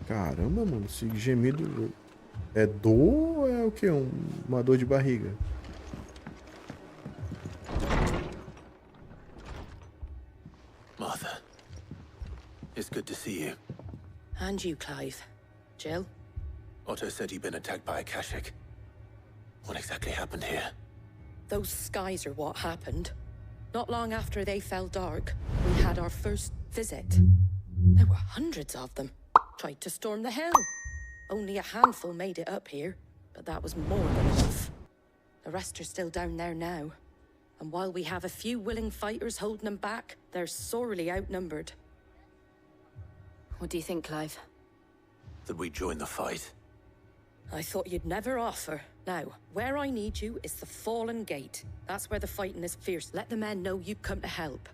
Caramba, mano. Esse gemido é dor ou é o que? Uma dor de barriga? Martha, it's good to see you. And you, Clive. Jill? Otto said you'd been attacked by a Kashik. What exactly happened here? Those skies are what happened. Not long after they fell dark, we had our first visit. There were hundreds of them. Tried to storm the hill. Only a handful made it up here, but that was more than enough. The rest are still down there now. And while we have a few willing fighters holding them back, they're sorely outnumbered. What do you think, Clive? That we join the fight? I thought you'd never offer. Now, where I need you is the Fallen Gate. That's where the fighting is fierce. Let the men know you've come to help.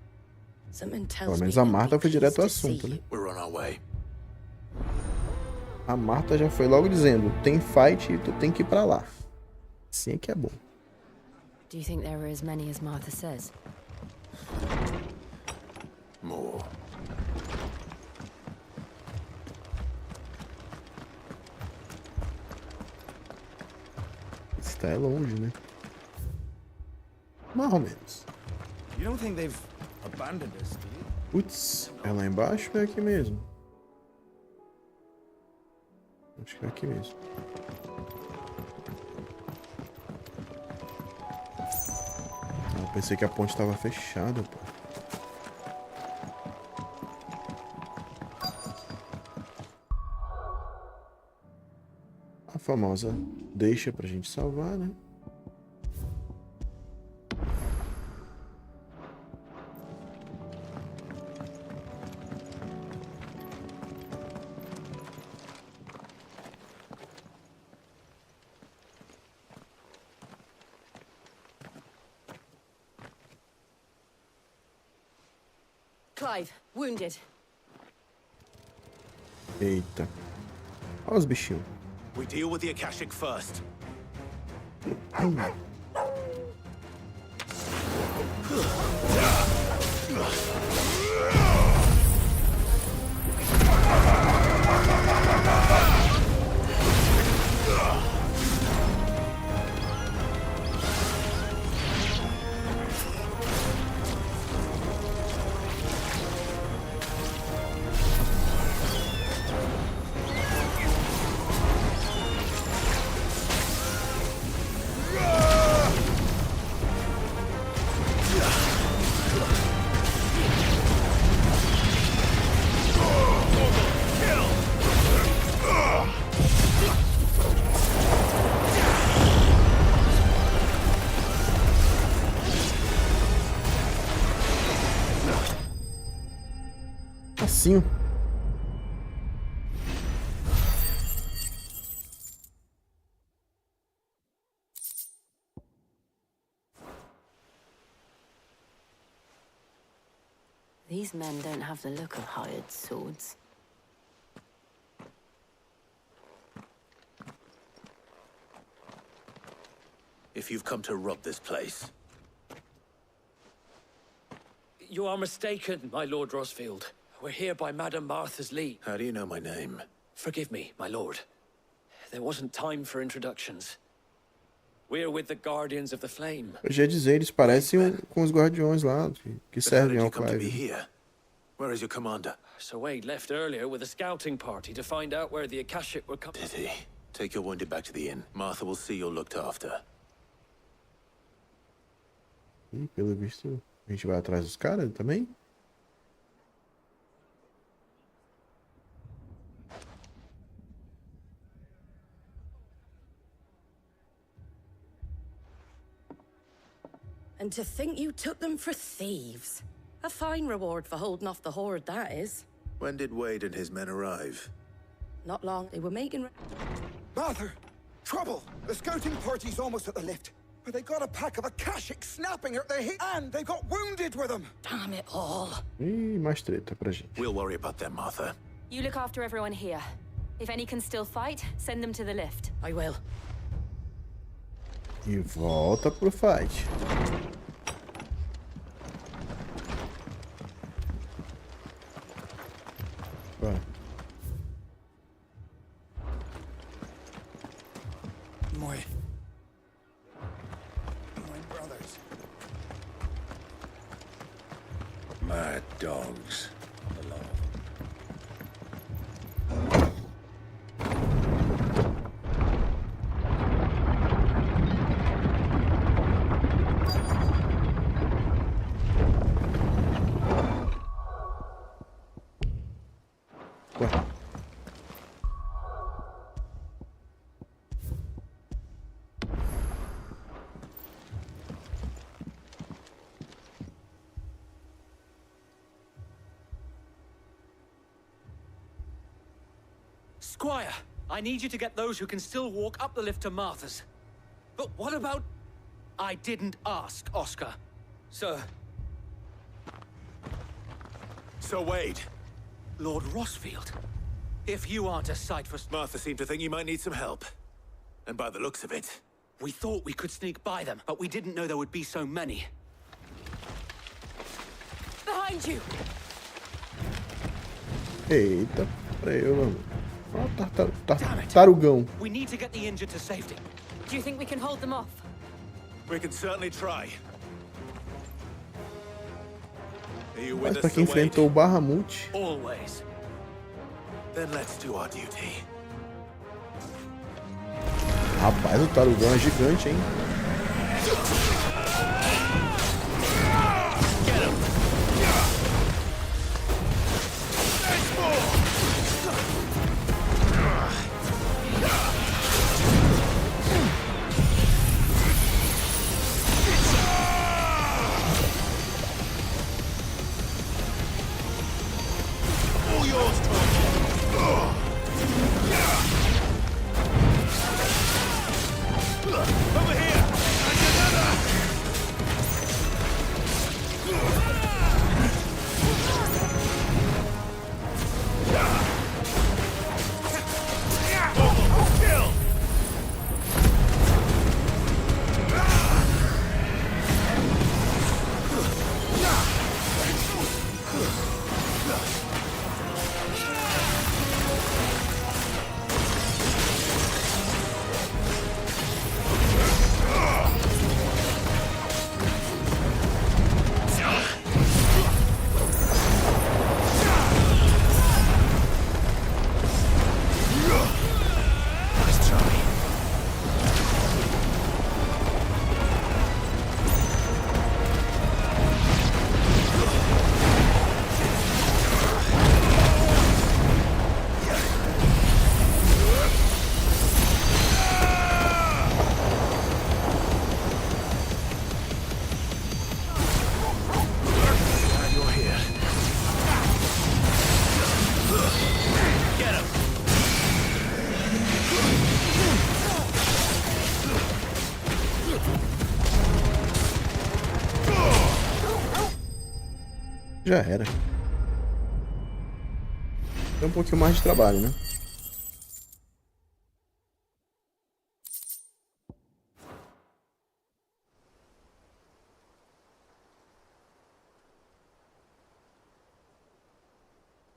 Something tells me Pelo menos a Marta foi direto ao assunto, né? We're on our way. A Marta já foi logo dizendo, tem fight e tu tem que ir pra lá. Assim é que é bom. Do you think there were as many as Martha says? More. Está é longe, né? Mais ou menos. You don't think they've abandoned us, do you? Putz, é lá embaixo ou é aqui mesmo? Acho que é aqui mesmo. Ah, pensei que a ponte estava fechada, pô. A famosa deixa pra gente salvar, né? Clive, wounded. Eita. Olha os bichinhos. We deal with the Akashic first. Assim. These men don't have the look of hired swords. If you've come to rob this place, You are mistaken, my Lord Rosfield. We're here by Madame Martha's leave. how do you know my name? Forgive me, my lord. There wasn't time for introductions. We're with the Guardians of the Flame. Eu já ia dizer, eles parecem com os guardiões lá, que But how servem did ao you come to be Clive. here? Where is your commander? Sir Wade left earlier with a scouting party to find out where the Akashic were coming. Did he? Take your wounded back to the inn. Martha will see you're looked after. Ih, pelo visto, a gente vai atrás dos caras também? And to think you took them for thieves. A fine reward for holding off the horde, that is. When did Wade and his men arrive? Not long. They were making... Martha! Trouble! The scouting party's almost at the lift. But they got a pack of Akashic snapping at their heat, and they got wounded with them! Damn it all. Ih, mais treta pra gente. We'll worry about them, Martha. You look after everyone here. If any can still fight, send them to the lift. I will. E volta pro fight. Bora. My brothers. Mad dogs. Squire, I need you to get those who can still walk up the lift to Martha's. But what about... I didn't ask, Oscar. Sir. Sir Wade. Lord Rosfield. If you aren't a sight for... Martha seemed to think you might need some help. And by the looks of it... We thought we could sneak by them, but we didn't know there would be so many. Behind you! Eita, peraí, vamos. Ó, tarugão. We need to get the injured to safety. Do you think we can hold them off? We can certainly try. Are you Mas with pra us, quem Sir Wade? enfrentou o Bahamut. Always. Then let's do our duty. Rapaz, o tarugão é gigante, hein? Over here! And another! Já era. Tem um pouquinho mais de trabalho, né?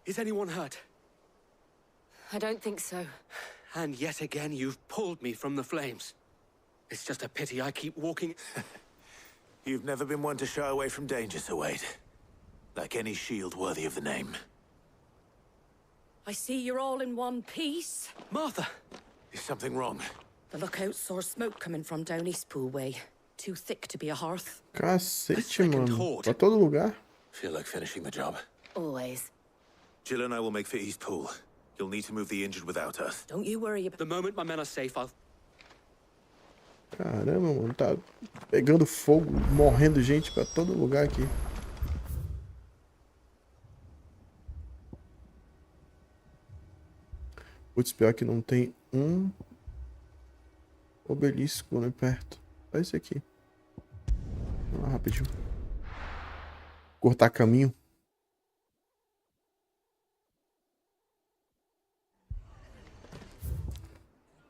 Is anyone hurt? I don't think so. And yet again, you've pulled me from the flames. It's just a pity I keep walking. You've never been one to shy away from danger, Sir Wade. Like any shield worthy of the name. I see you're all in one piece. Martha! Is something wrong? The lookout saw smoke coming from down East Pool way. Too thick to be a hearth. Cacete, mano. Pra todo lugar. Feel like finishing the job. Always. Jill and I will make for East Pool. You'll need to move the injured without us. Don't you worry about... The moment my men are safe, I'll... Caramba, mano. Tá pegando fogo, morrendo gente pra todo lugar aqui. Putz, pior que não tem um obelisco ali perto. Olha esse aqui. Vamos lá, rapidinho. Cortar caminho.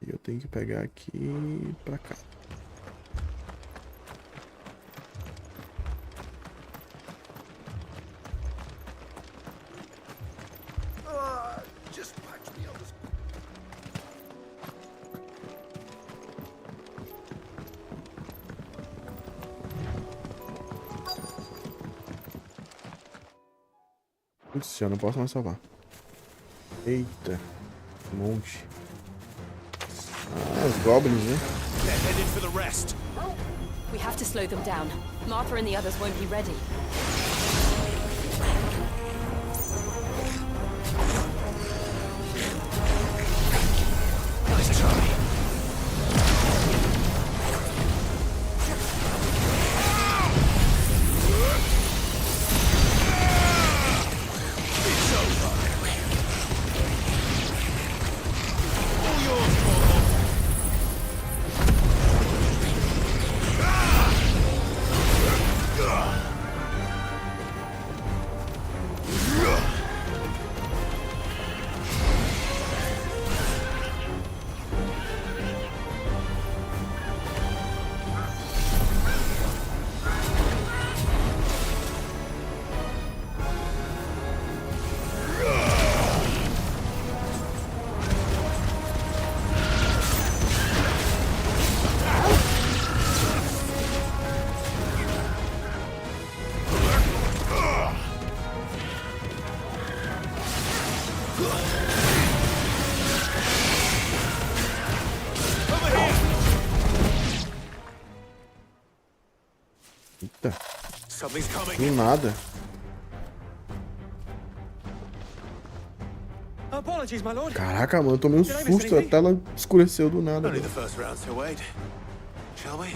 E eu tenho que pegar aqui pra cá. Putz, já não posso mais salvar. Eita, um monte. Ah, os goblins, né? They're headed for the rest. We have to slow them down. Martha and the others won't be ready. Nice try. Eita. Something's coming. Do nada. Apologies, my lord. Caraca, mano, eu tomei um susto, a tela escureceu do nada. Only the first round, Sir Wade. Shall we?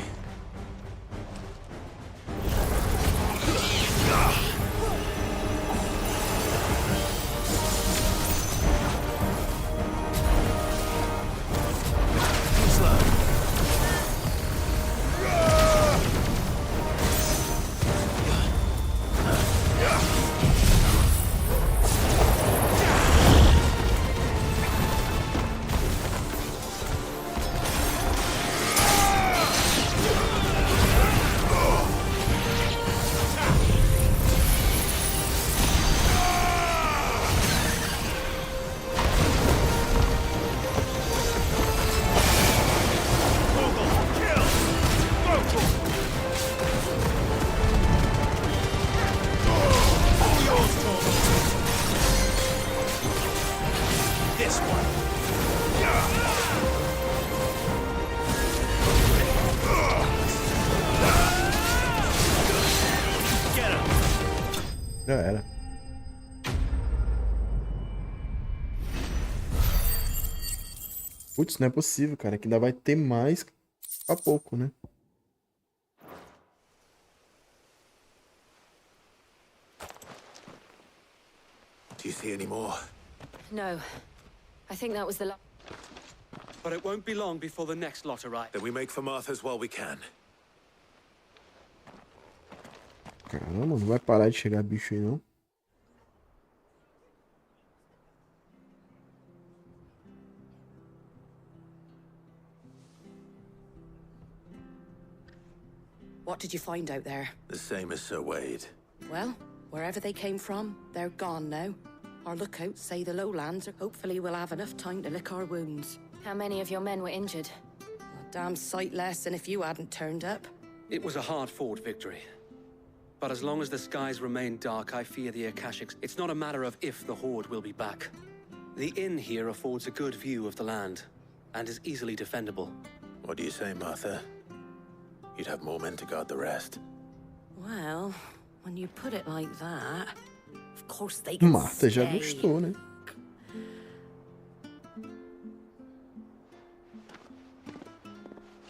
Já era. Putz, não é possível, cara. Que ainda vai ter mais a pouco, né? Do you see any more? No. I think that was the last. But it won't be long before the next lot arrive. Then we make for Martha's while we can. Caramba, não vai parar de chegar bicho aí, não. What did you find out there? The same as Sir Wade. Well, wherever they came from, they're gone now. Our lookouts say the lowlands are... Hopefully we'll have enough time to lick our wounds. How many of your men were injured? A damn sight less than if you hadn't turned up. It was a hard-fought victory. But as long as the skies remain dark, I fear the Akashics. It's not a matter of if the Horde will be back. The inn here affords a good view of the land, and is easily defendable. What do you say, Martha? You'd have more men to guard the rest. Well, when you put it like that, of course they can Martha já stay. gostou, né?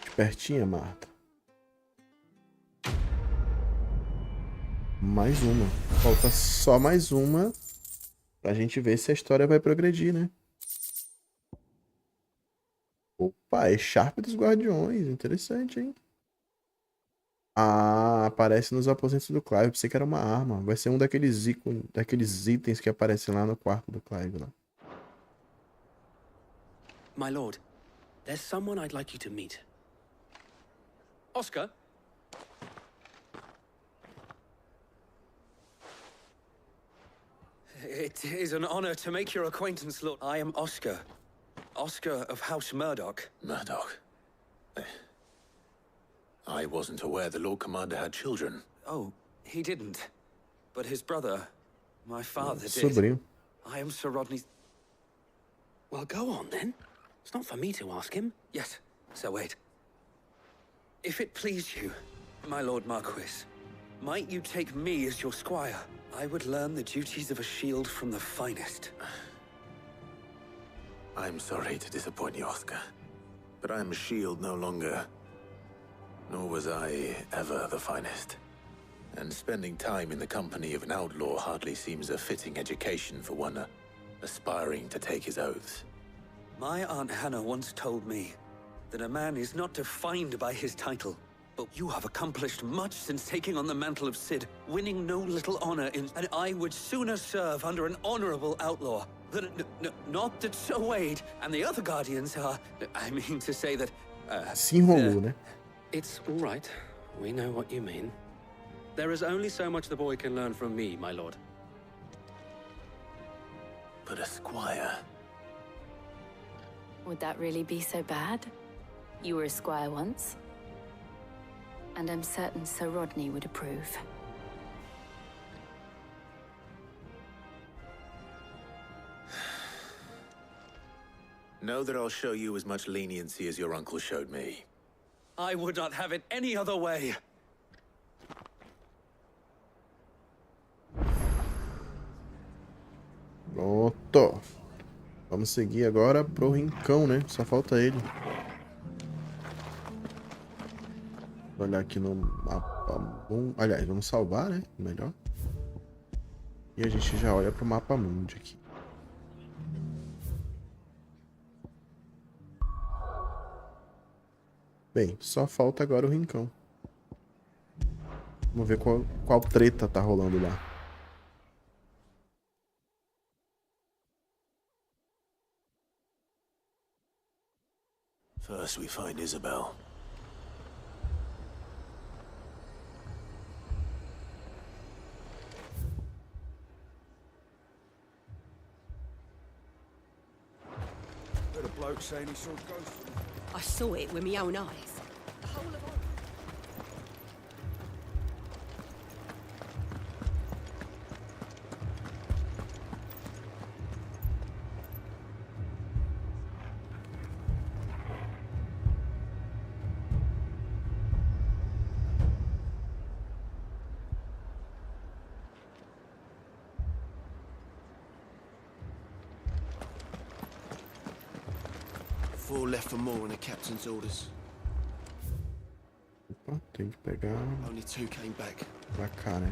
Espertinha, Marta. Mais uma. Falta só mais uma pra gente ver se a história vai progredir, né? Opa, é Sharp dos Guardiões. Interessante, hein? Ah, aparece nos aposentos do Clive. Pensei que era uma arma. Vai ser um daqueles ícones, daqueles itens que aparecem lá no quarto do Clive. Lá. My lord, there's someone I'd like you to meet. Oscar? It is an honor to make your acquaintance, Lord. I am Oscar. Oscar of House Murdoch. Murdoch? I wasn't aware the Lord Commander had children. Oh, he didn't. But his brother, my father, did. Sobrinho. I am Sir Rodney's... Well, go on, then. It's not for me to ask him. Yes, Sir Wade. If it please you, my Lord Marquis, might you take me as your squire? I would learn the duties of a shield from the finest. I'm sorry to disappoint you, Oscar, but I am a shield no longer. Nor was I ever the finest. And spending time in the company of an outlaw hardly seems a fitting education for one aspiring to take his oaths. My Aunt Hannah once told me that a man is not defined by his title, but you have accomplished much since taking on the mantle of Cid, winning no little honor in... And I would sooner serve under an honorable outlaw than... not that Sir Wade and the other Guardians are... I mean to say that... Se enrolou, né? It's all right. We know what you mean. There is only so much the boy can learn from me, my lord. But a squire... Would that really be so bad? You were a squire once. And I'm certain Sir Rodney would approve. Know that I'll show you as much leniency as your uncle showed me. I would not have it any other way. Pronto. Vamos seguir agora pro rincão, né? Só falta ele. Vou olhar aqui no mapa. Aliás, vamos salvar, né? Melhor. E a gente já olha pro mapa mundi aqui. Bem, só falta agora o rincão. Vamos ver qual treta tá rolando lá. First we find Isabel. Heard a bloke saying he saw ghosts. I saw it with my own eyes. The whole of Four left for more on the captain's orders. Opa, tem que pegar. Only two came back. Pra cá, né?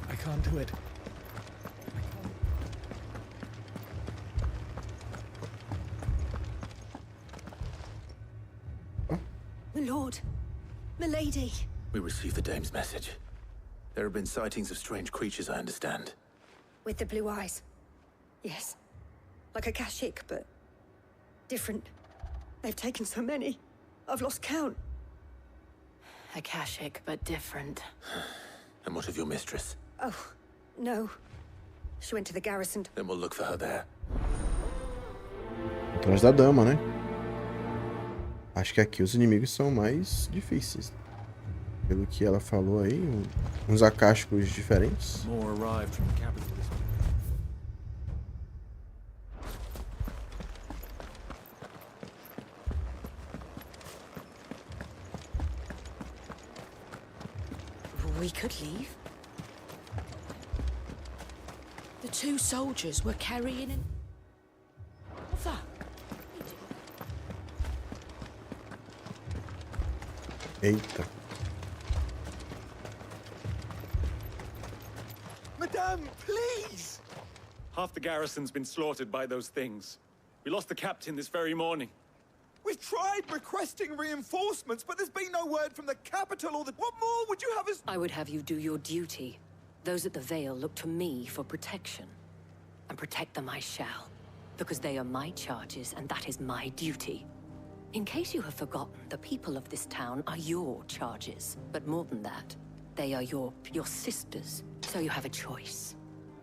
I can't do it. My lord, milady. We received the dame's message. There have been sightings of strange creatures, I understand. With the blue eyes. Yes. Like a Kashik, but Different. They've taken so many. I've lost count. Akashic, but different. And what of your mistress? Oh, no. She went to the garrison. Then we'll look for her there. Atrás da dama, né? Acho que aqui os inimigos são mais difíceis. Pelo que ela falou aí, uns acásticos diferentes. More arrived from the capital this week. We could leave. The two soldiers were carrying an... What's that? Eita. Madame, please! Half the garrison's been slaughtered by those things. We lost the captain this very morning. We've tried requesting reinforcements, but there's been no word from the capital or the... What more would you have us... I would have you do your duty. Those at the Vale look to me for protection. And protect them I shall. Because they are my charges, and that is my duty. In case you have forgotten, the people of this town are your charges. But more than that, they are your sisters. So you have a choice.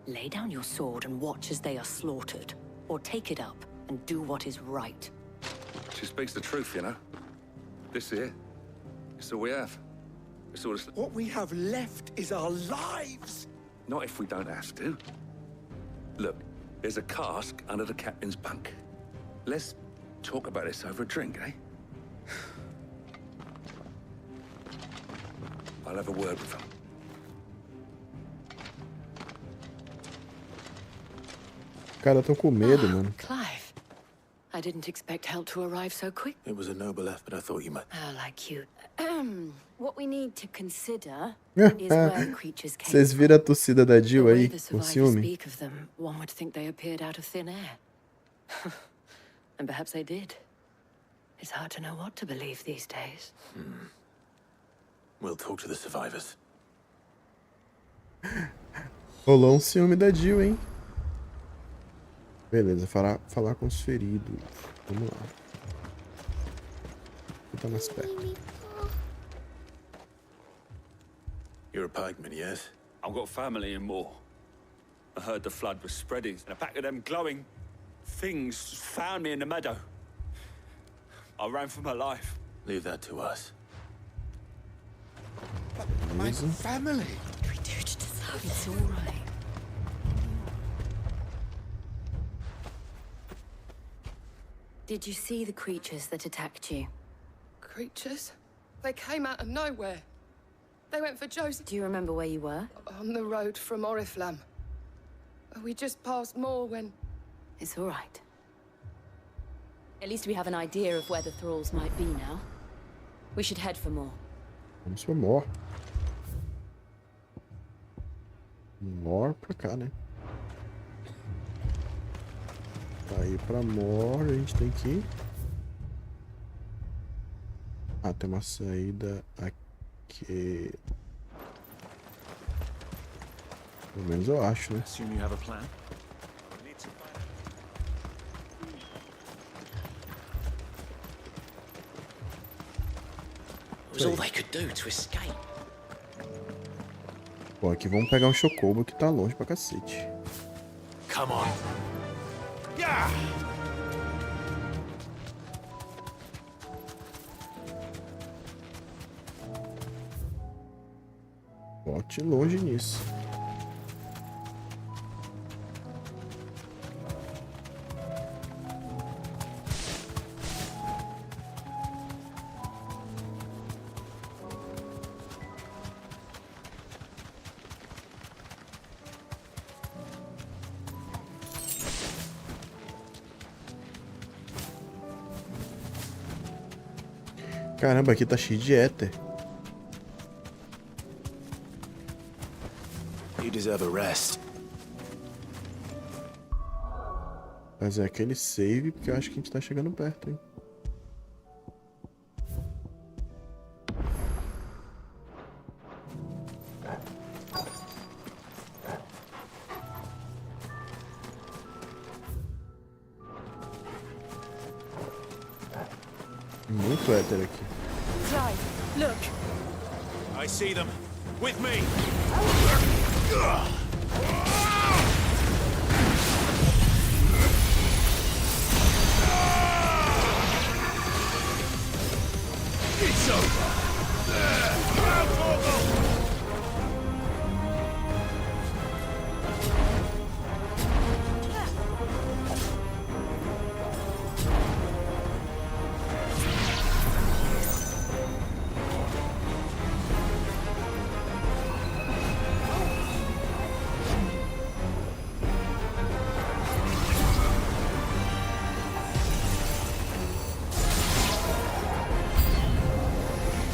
Lay down your sword and watch as they are slaughtered. Or take it up and do what is right. She speaks the truth, you know. This here, it's all we have. It's all... What we have left is our lives! Not if we don't have to. Look, there's a cask under the captain's bunk. Let's talk about this over a drink, eh? I'll have a word with him. Cara, tão com medo, mano. Clive. I didn't expect help to arrive so quick. It was a noble effort, I thought you might. Oh, like you. What we need to consider is where the creatures came Vocês viram a torcida da Jill aí, the com survivors ciúme? speak of them, one would think they appeared out of thin air. And perhaps they did. It's hard to know what to believe these days. We'll talk to the survivors. Rolou ciúme da Jill, hein? Beleza, falar com os feridos. Vamos lá. Aqui tá mais perto. You're a pikeman, yes? I've got family in Moor. I heard the flood was spreading, and a pack of them glowing things found me in the meadow. I ran for my life. Leave that to us. My family! What do we do to deserve it? It's all right. Did you see the creatures that attacked you? Creatures? They came out of nowhere. They went for Joseph. Do you remember where you were? On the road from Oriflamme. We just passed Moor when... It's all right. At least we have an idea of where the thralls might be now. We should head for Moor. Vamos for Moor. Moor pra cá, né? Pra ir pra Moor, a gente tem que ir. Ah, tem uma saída aqui. Pelo menos eu acho, né? Assume you have a plan. It was all they could do to escape. Bom, aqui vamos pegar um chocobo que tá longe pra cacete. Come on. Yeah! Bote longe nisso. Caramba, aqui tá cheio de éter. You deserve a rest. Mas é aquele save, porque eu acho que a gente tá chegando perto, hein? Muito hétero aqui. Clive, look. I see them. With me. It's over.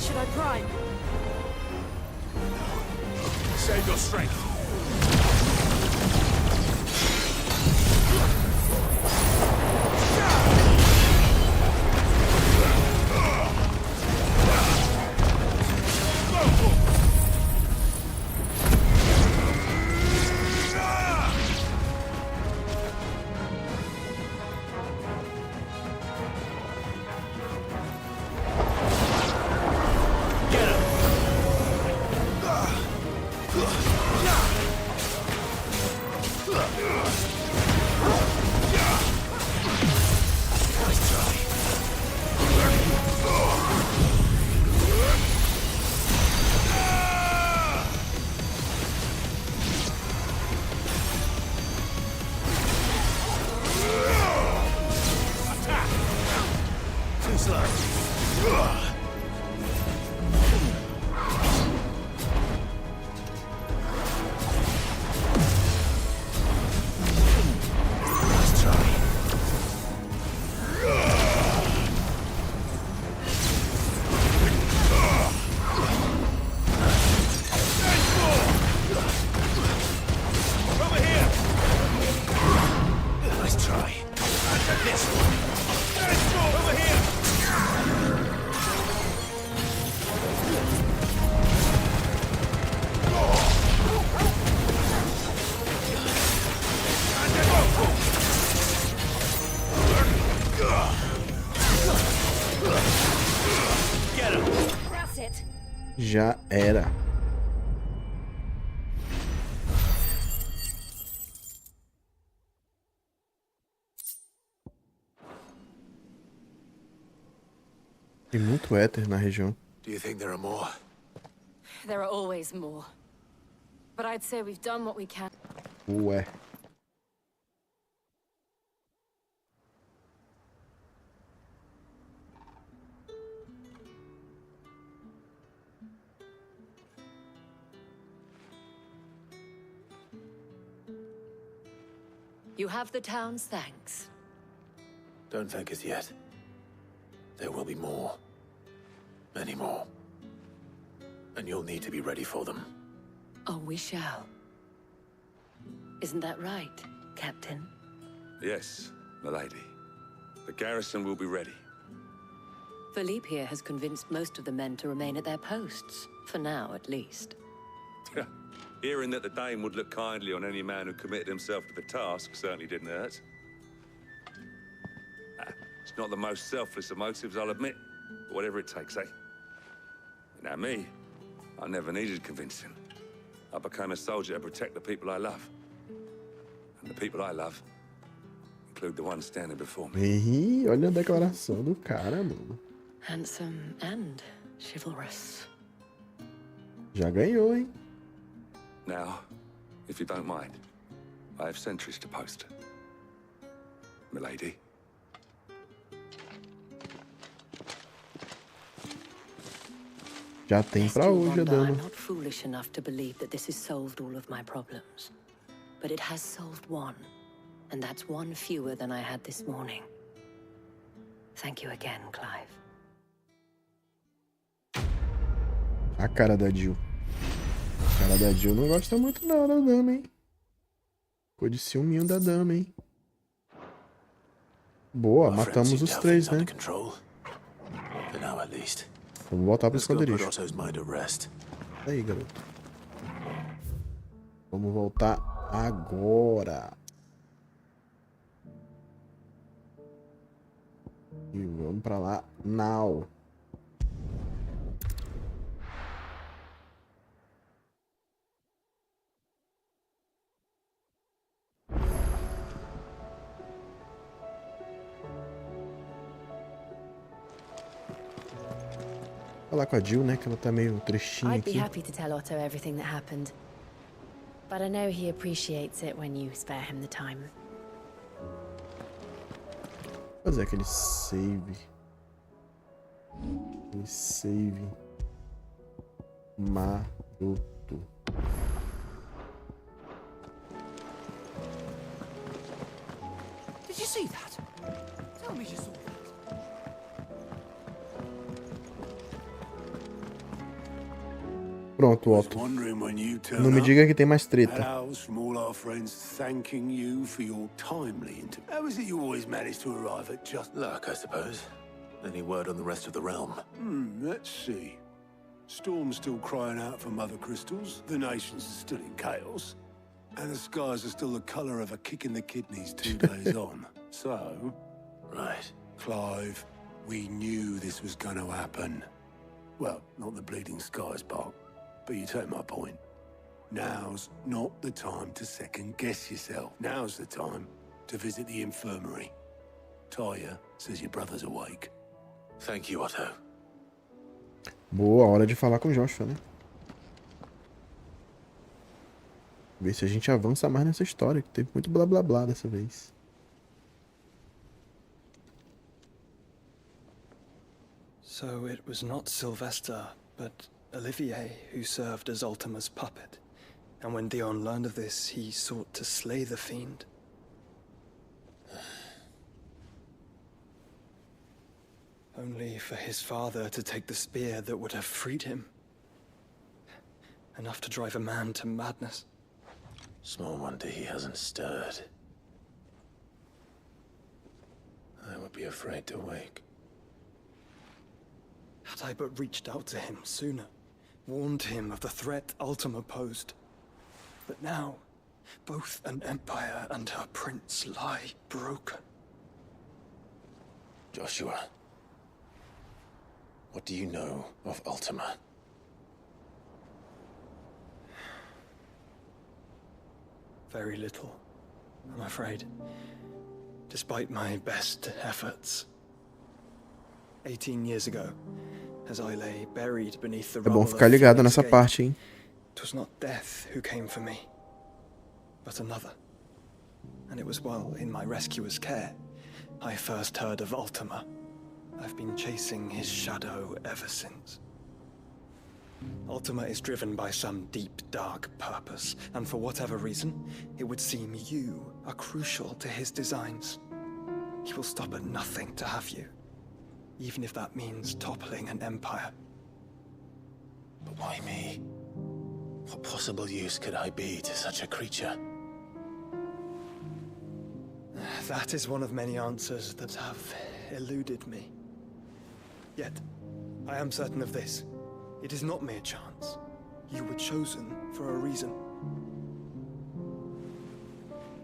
Should I prime? Save your strength. Já era. Tem muito éter na região. Do you think there are more? There are always more. But I'd say we've done what we can. Ué. You have the town's thanks. Don't thank us yet. There will be more. Many more. And you'll need to be ready for them. Oh, we shall. Isn't that right, Captain? Yes, milady. The garrison will be ready. Philippe here has convinced most of the men to remain at their posts. For now, at least. Hearing that the Dane would look kindly on any man who committed himself to the task certainly didn't hurt. It's not the most selfless of motives, I'll admit. But whatever it takes, eh? Now me, I never needed convincing. I became a soldier to protect the people I love. And the people I love include the ones standing before me. Ih, olha a declaração do cara, mano. Handsome and chivalrous. Já ganhou, hein? Now, if you don't mind, I have sentries to post. Milady. Já tem pra hoje a dama. I'm not foolish enough to believe that this has solved all of my problems. But it has solved one. And that's one fewer than I had this morning. Thank you again, Clive. A cara da Jill. A cara da Jill não gosta muito não da dama, hein? Ficou de ciúminho da dama, hein? Boa, matamos os três, né? Vamos voltar pro esconderijo. Aí, garoto. Vamos voltar agora. E Vamos pra lá. Now. Falar com a Jill, né? Que ela tá meio tristinha I'd be aqui. happy to tell Otto everything that happened. But I know he appreciates it when you spare him the time. Vou fazer aquele save. Aquele save. Maroto. Did you see that? Tell me you saw that. Pronto, Otto. Não me diga que tem mais treta. From all our friends thanking you for your timely How is it you always manage to arrive at just luck, I suppose? Any word on the rest of the realm? Let's see. Storm's still crying out for mother crystals, the nations are still in chaos, and the skies are still the colour of a kick in the kidneys 2 days on. So, right. Clive, we knew this was going to happen. Well, not the bleeding skies part, but you take my point. Now's not the time to second-guess yourself. Now's the time to visit the infirmary. Talia says your brother's awake. Thank you, Otto. Boa, hora de falar com o Joshua, né? Ver se a gente avança mais nessa história, que teve muito blá blá blá dessa vez. So it was not Sylvester, but Olivier who served as Ultima's puppet. And when Dion learned of this, he sought to slay the fiend. Only for his father to take the spear that would have freed him. Enough to drive a man to madness. Small wonder he hasn't stirred. I would be afraid to wake. Had I but reached out to him sooner, warned him of the threat Ultima posed. But now, both an empire and her prince lie broken. Joshua, what do you know of Ultima? Very little, I'm afraid. Despite my best efforts. 18 years ago, as I lay buried beneath the É bom rubble ficar of ligado Phoenix nessa Gate, parte, hein? 'twas not death who came for me, but another. And it was while in my rescuer's care, I first heard of Ultima. I've been chasing his shadow ever since. Ultima is driven by some deep, dark purpose, and for whatever reason, it would seem you are crucial to his designs. He will stop at nothing to have you, even if that means toppling an empire. But why me? What possible use could I be to such a creature? That is one of many answers that have eluded me. Yet, I am certain of this. It is not mere chance. You were chosen for a reason.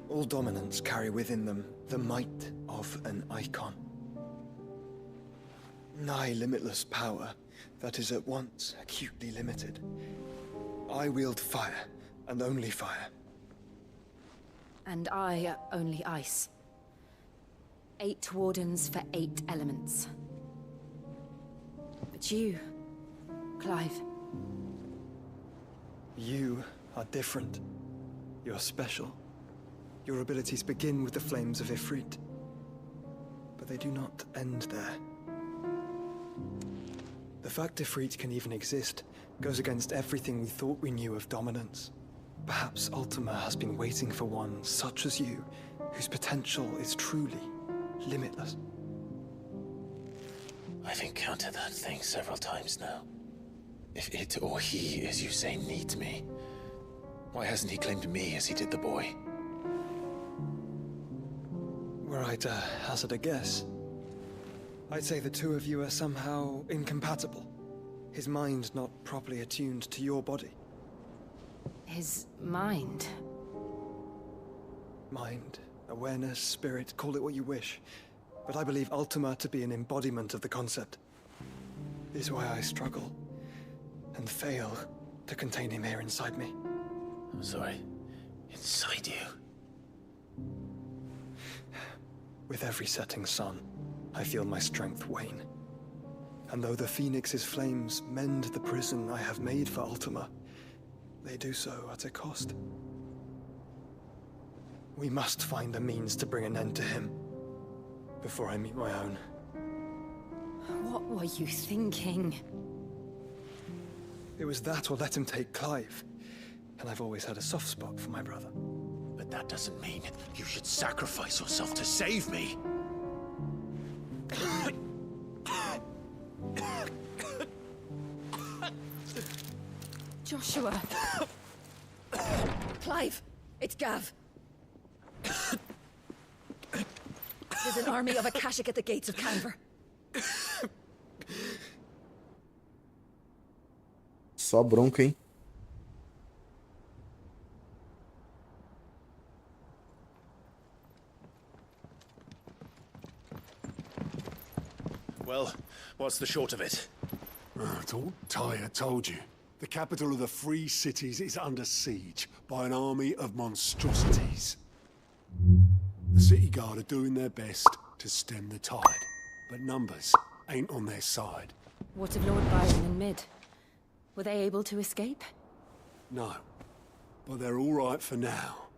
All dominants carry within them the might of an icon. Nigh limitless power that is at once acutely limited. I wield fire, and only fire. And I only ice. 8 wardens for 8 elements. But you, Clive. You are different. You're special. Your abilities begin with the flames of Ifrit. But they do not end there. The fact Ifrit can even exist goes against everything we thought we knew of dominance. Perhaps Ultima has been waiting for one such as you, whose potential is truly limitless. I've encountered that thing several times now. If it or he, as you say, needs me, why hasn't he claimed me as he did the boy? Were I to hazard a guess, I'd say the two of you are somehow incompatible. His mind not properly attuned to your body. His mind. Mind, awareness, spirit, call it what you wish. but I believe Ultima to be an embodiment of the concept. Is why I struggle and fail to contain him here inside me. I'm sorry. Inside you? With every setting sun, I feel my strength wane. And though the Phoenix's flames mend the prison I have made for Ultima, they do so at a cost. We must find a means to bring an end to him before I meet my own. What were you thinking? It was that or let him take Clive. And I've always had a soft spot for my brother. But that doesn't mean you should sacrifice yourself to save me. Joshua! Clive! It's Gav! There's an army of Akashic at the gates of Canver. Só bronca, hein? Well, what's the short of it? I thought Tyre told you. The capital of the Free Cities is under siege by an army of monstrosities. The city guard are doing their best to stem the tide, but numbers ain't on their side. What of Lord Byron and Mid? Were they able to escape? No, but they're all right for now.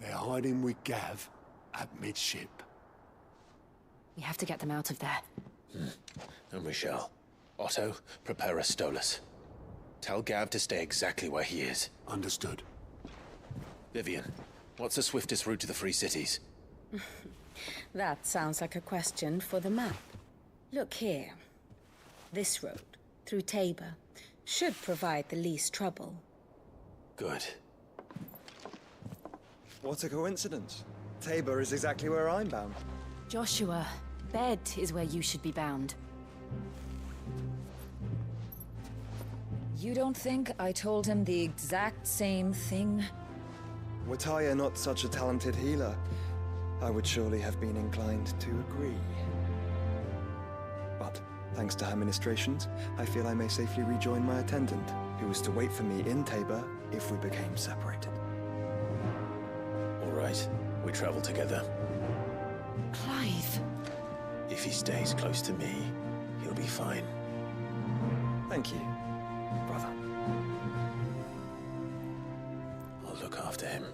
They're hiding with Gav at midship. We have to get them out of there. And we shall. Otto, prepare a Stolas. Tell Gav to stay exactly where he is. Understood. Vivian, what's the swiftest route to the Free Cities? That sounds like a question for the map. Look here. This road, through Tabor, should provide the least trouble. Good. What a coincidence. Tabor is exactly where I'm bound. Joshua, bed is where you should be bound. You don't think I told him the exact same thing? Were Tyre not such a talented healer, I would surely have been inclined to agree. But, thanks to her ministrations, I feel I may safely rejoin my attendant, who was to wait for me in Tabor if we became separated. All right, we travel together. Clive. If he stays close to me, he'll be fine. Thank you, brother. I'll look after him.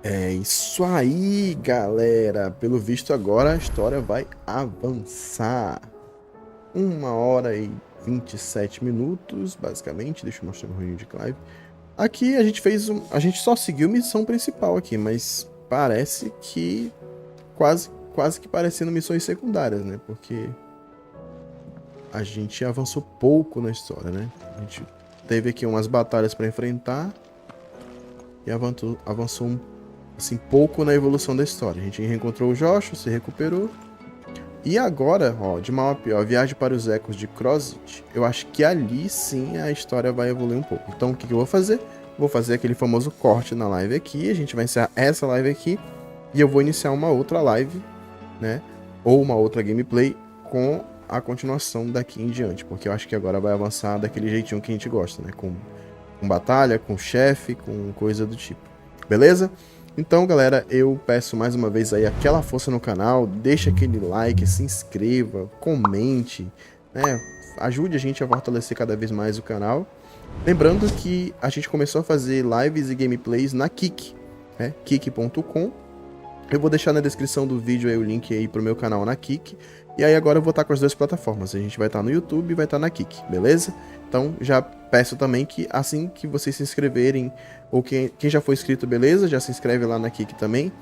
É isso aí, galera. Pelo visto agora a história vai avançar. 1h27, basicamente. Deixa eu mostrar o ruim de Clive. Aqui a gente fez a gente só seguiu a missão principal aqui, mas parece que quase que parecendo missões secundárias, né? Porque a gente avançou pouco na história, né? A gente teve aqui umas batalhas para enfrentar e avançou assim pouco na evolução da história. A gente reencontrou o Joshua, se recuperou. E agora, ó, de mal a pior, a viagem para os ecos de Crozet, eu acho que ali sim a história vai evoluir um pouco. Então o que eu vou fazer? Vou fazer aquele famoso corte na live aqui, a gente vai encerrar essa live aqui e eu vou iniciar uma outra live, né? Ou uma outra gameplay com a continuação daqui em diante, porque eu acho que agora vai avançar daquele jeitinho que a gente gosta, né? Com batalha, com chefe, com coisa do tipo. Beleza? Então, galera, eu peço mais uma vez aí aquela força no canal, deixa aquele like, se inscreva, comente, né? Ajude a gente a fortalecer cada vez mais o canal. Lembrando que a gente começou a fazer lives e gameplays na Kik, né? Kik.com. Eu vou deixar na descrição do vídeo aí o link aí pro meu canal na Kik. E aí agora eu vou estar com as duas plataformas. A gente vai estar no YouTube e vai estar na Kik, beleza? Então já peço também que assim que vocês se inscreverem, ou quem já foi inscrito, beleza? Já se inscreve lá na Kik também.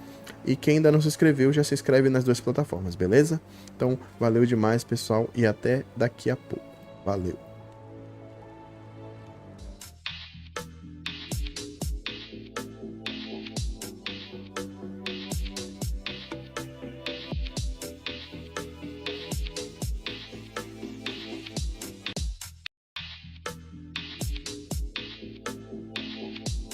E quem ainda não se inscreveu, já se inscreve nas duas plataformas, beleza? Então valeu demais, pessoal, e até daqui a pouco. Valeu!